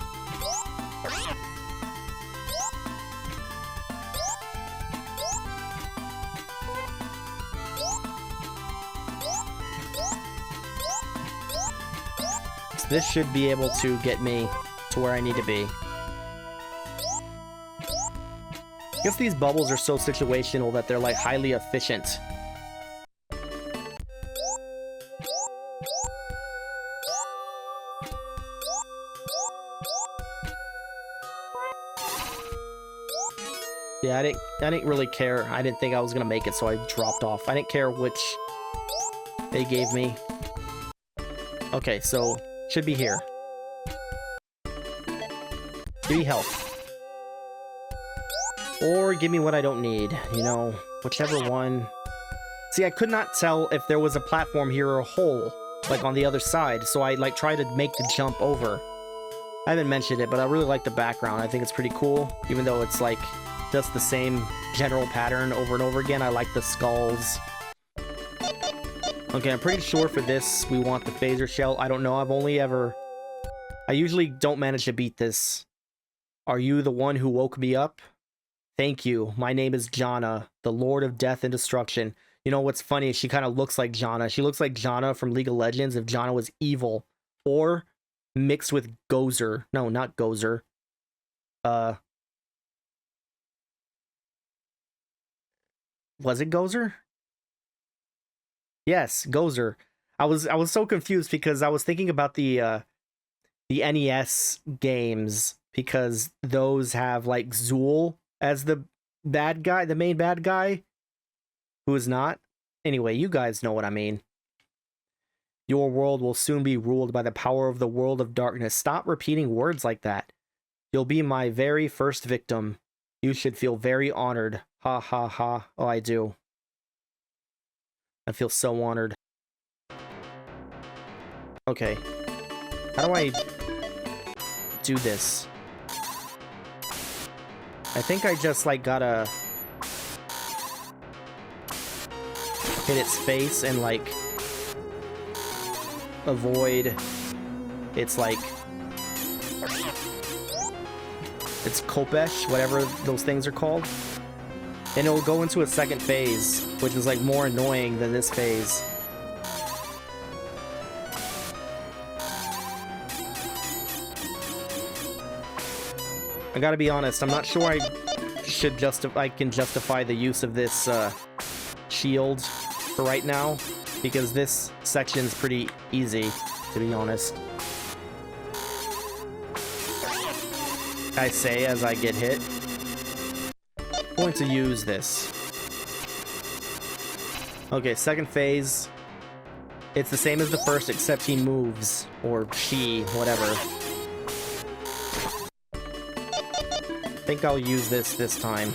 So this should be able to get me to where I need to be. I guess these bubbles are so situational that they're like highly efficient. Yeah, I didn't really care. I didn't think I was gonna make it, so I dropped off. I didn't care which they gave me. Okay, so should be here. Give me health. Or give me what I don't need, you know, whichever one. See, I could not tell if there was a platform here or a hole, like on the other side, so I like tried to make the jump over. I haven't mentioned it, but I really like the background. I think it's pretty cool, even though it's like just the same general pattern over and over again. I like the skulls. Okay, I'm pretty sure for this we want the phaser shell. I don't know, I usually don't manage to beat this. Are you the one who woke me up? Thank you. My name is Janna, the Lord of Death and Destruction. You know what's funny? She kind of looks like Janna. She looks like Janna from League of Legends if Janna was evil. Or mixed with Gozer. No, not Gozer. Was it Gozer? Yes, Gozer. I was so confused because I was thinking about the NES games, because those have like Zool as the bad guy, the main bad guy, who is not. Anyway, you guys know what I mean. Your world will soon be ruled by the power of the world of darkness. Stop repeating words like that. You'll be my very first victim. You should feel very honored. Ha ha ha. Oh, I do. I feel so honored. Okay. How do I do this? I think I just, like, gotta hit its face and, like, avoid its, like, its Kopesh, whatever those things are called. And it'll go into a second phase, which is, like, more annoying than this phase. I gotta be honest, I'm not sure I can justify the use of this shield for right now, because this section's pretty easy, to be honest. I say as I get hit. I'm going to use this. Okay, second phase. It's the same as the first, except he moves, or she, whatever. I think I'll use this time.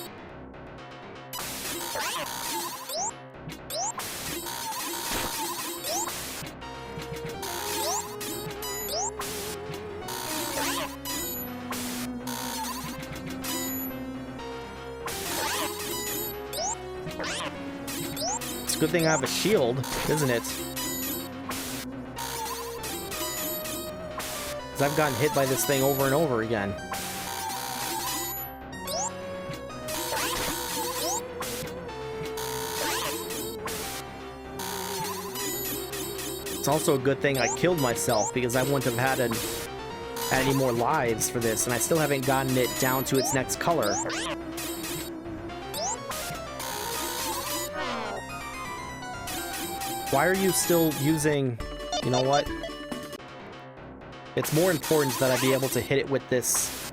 It's a good thing I have a shield, isn't it? Because I've gotten hit by this thing over and over again. It's also a good thing I killed myself, because I wouldn't have had any more lives for this, and I still haven't gotten it down to its next color. Why are you still using... You know what? It's more important that I be able to hit it with this.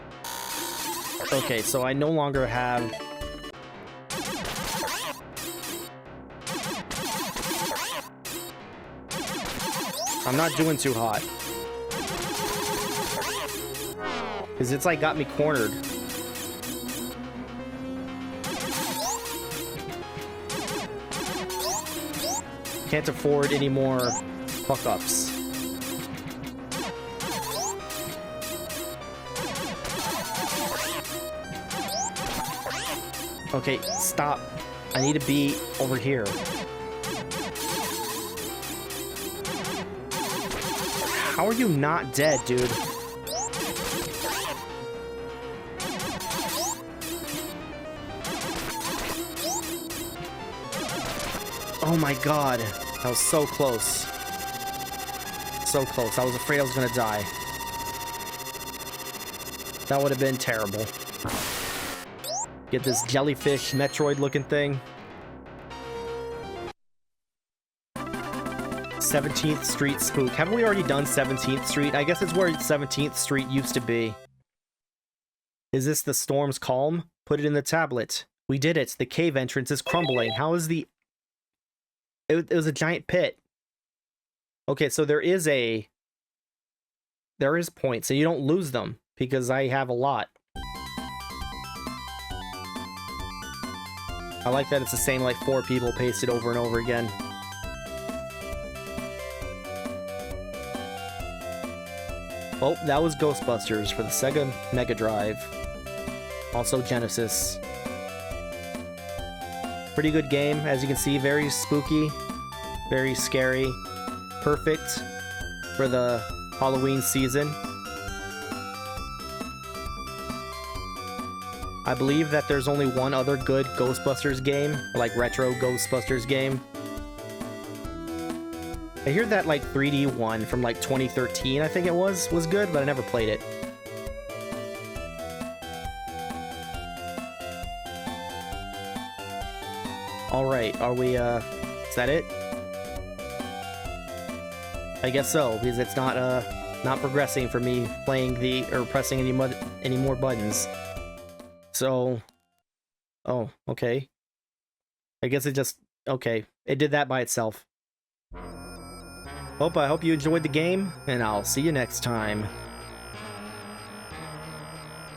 Okay, so I no longer have... I'm not doing too hot. Because it's like got me cornered. Can't afford any more fuck-ups. Okay, stop. I need to be over here. How are you not dead, dude? Oh my god. That was so close. So close. I was afraid I was gonna die. That would have been terrible. Get this jellyfish Metroid looking thing. 17th Street Spook. Haven't we already done 17th Street? I guess it's where 17th Street used to be. Is this the storm's calm? Put it in the tablet. We did it. The cave entrance is crumbling. How is the... It was a giant pit. Okay, so there is points, so you don't lose them, because I have a lot. I like that it's the same, like, 4 people pasted over and over again. Oh, that was Ghostbusters for the Sega Megadrive. Also Genesis. Pretty good game, as you can see. Very spooky. Very scary. Perfect for the Halloween season. I believe that there's only one other good Ghostbusters game, like retro Ghostbusters game. I hear that, like, 3D one from, like, 2013, I think it was good, but I never played it. Alright, are we, is that it? I guess so, because it's not progressing for me playing or pressing any more buttons. So, oh, okay. I guess it just, okay, it did that by itself. I hope you enjoyed the game, and I'll see you next time.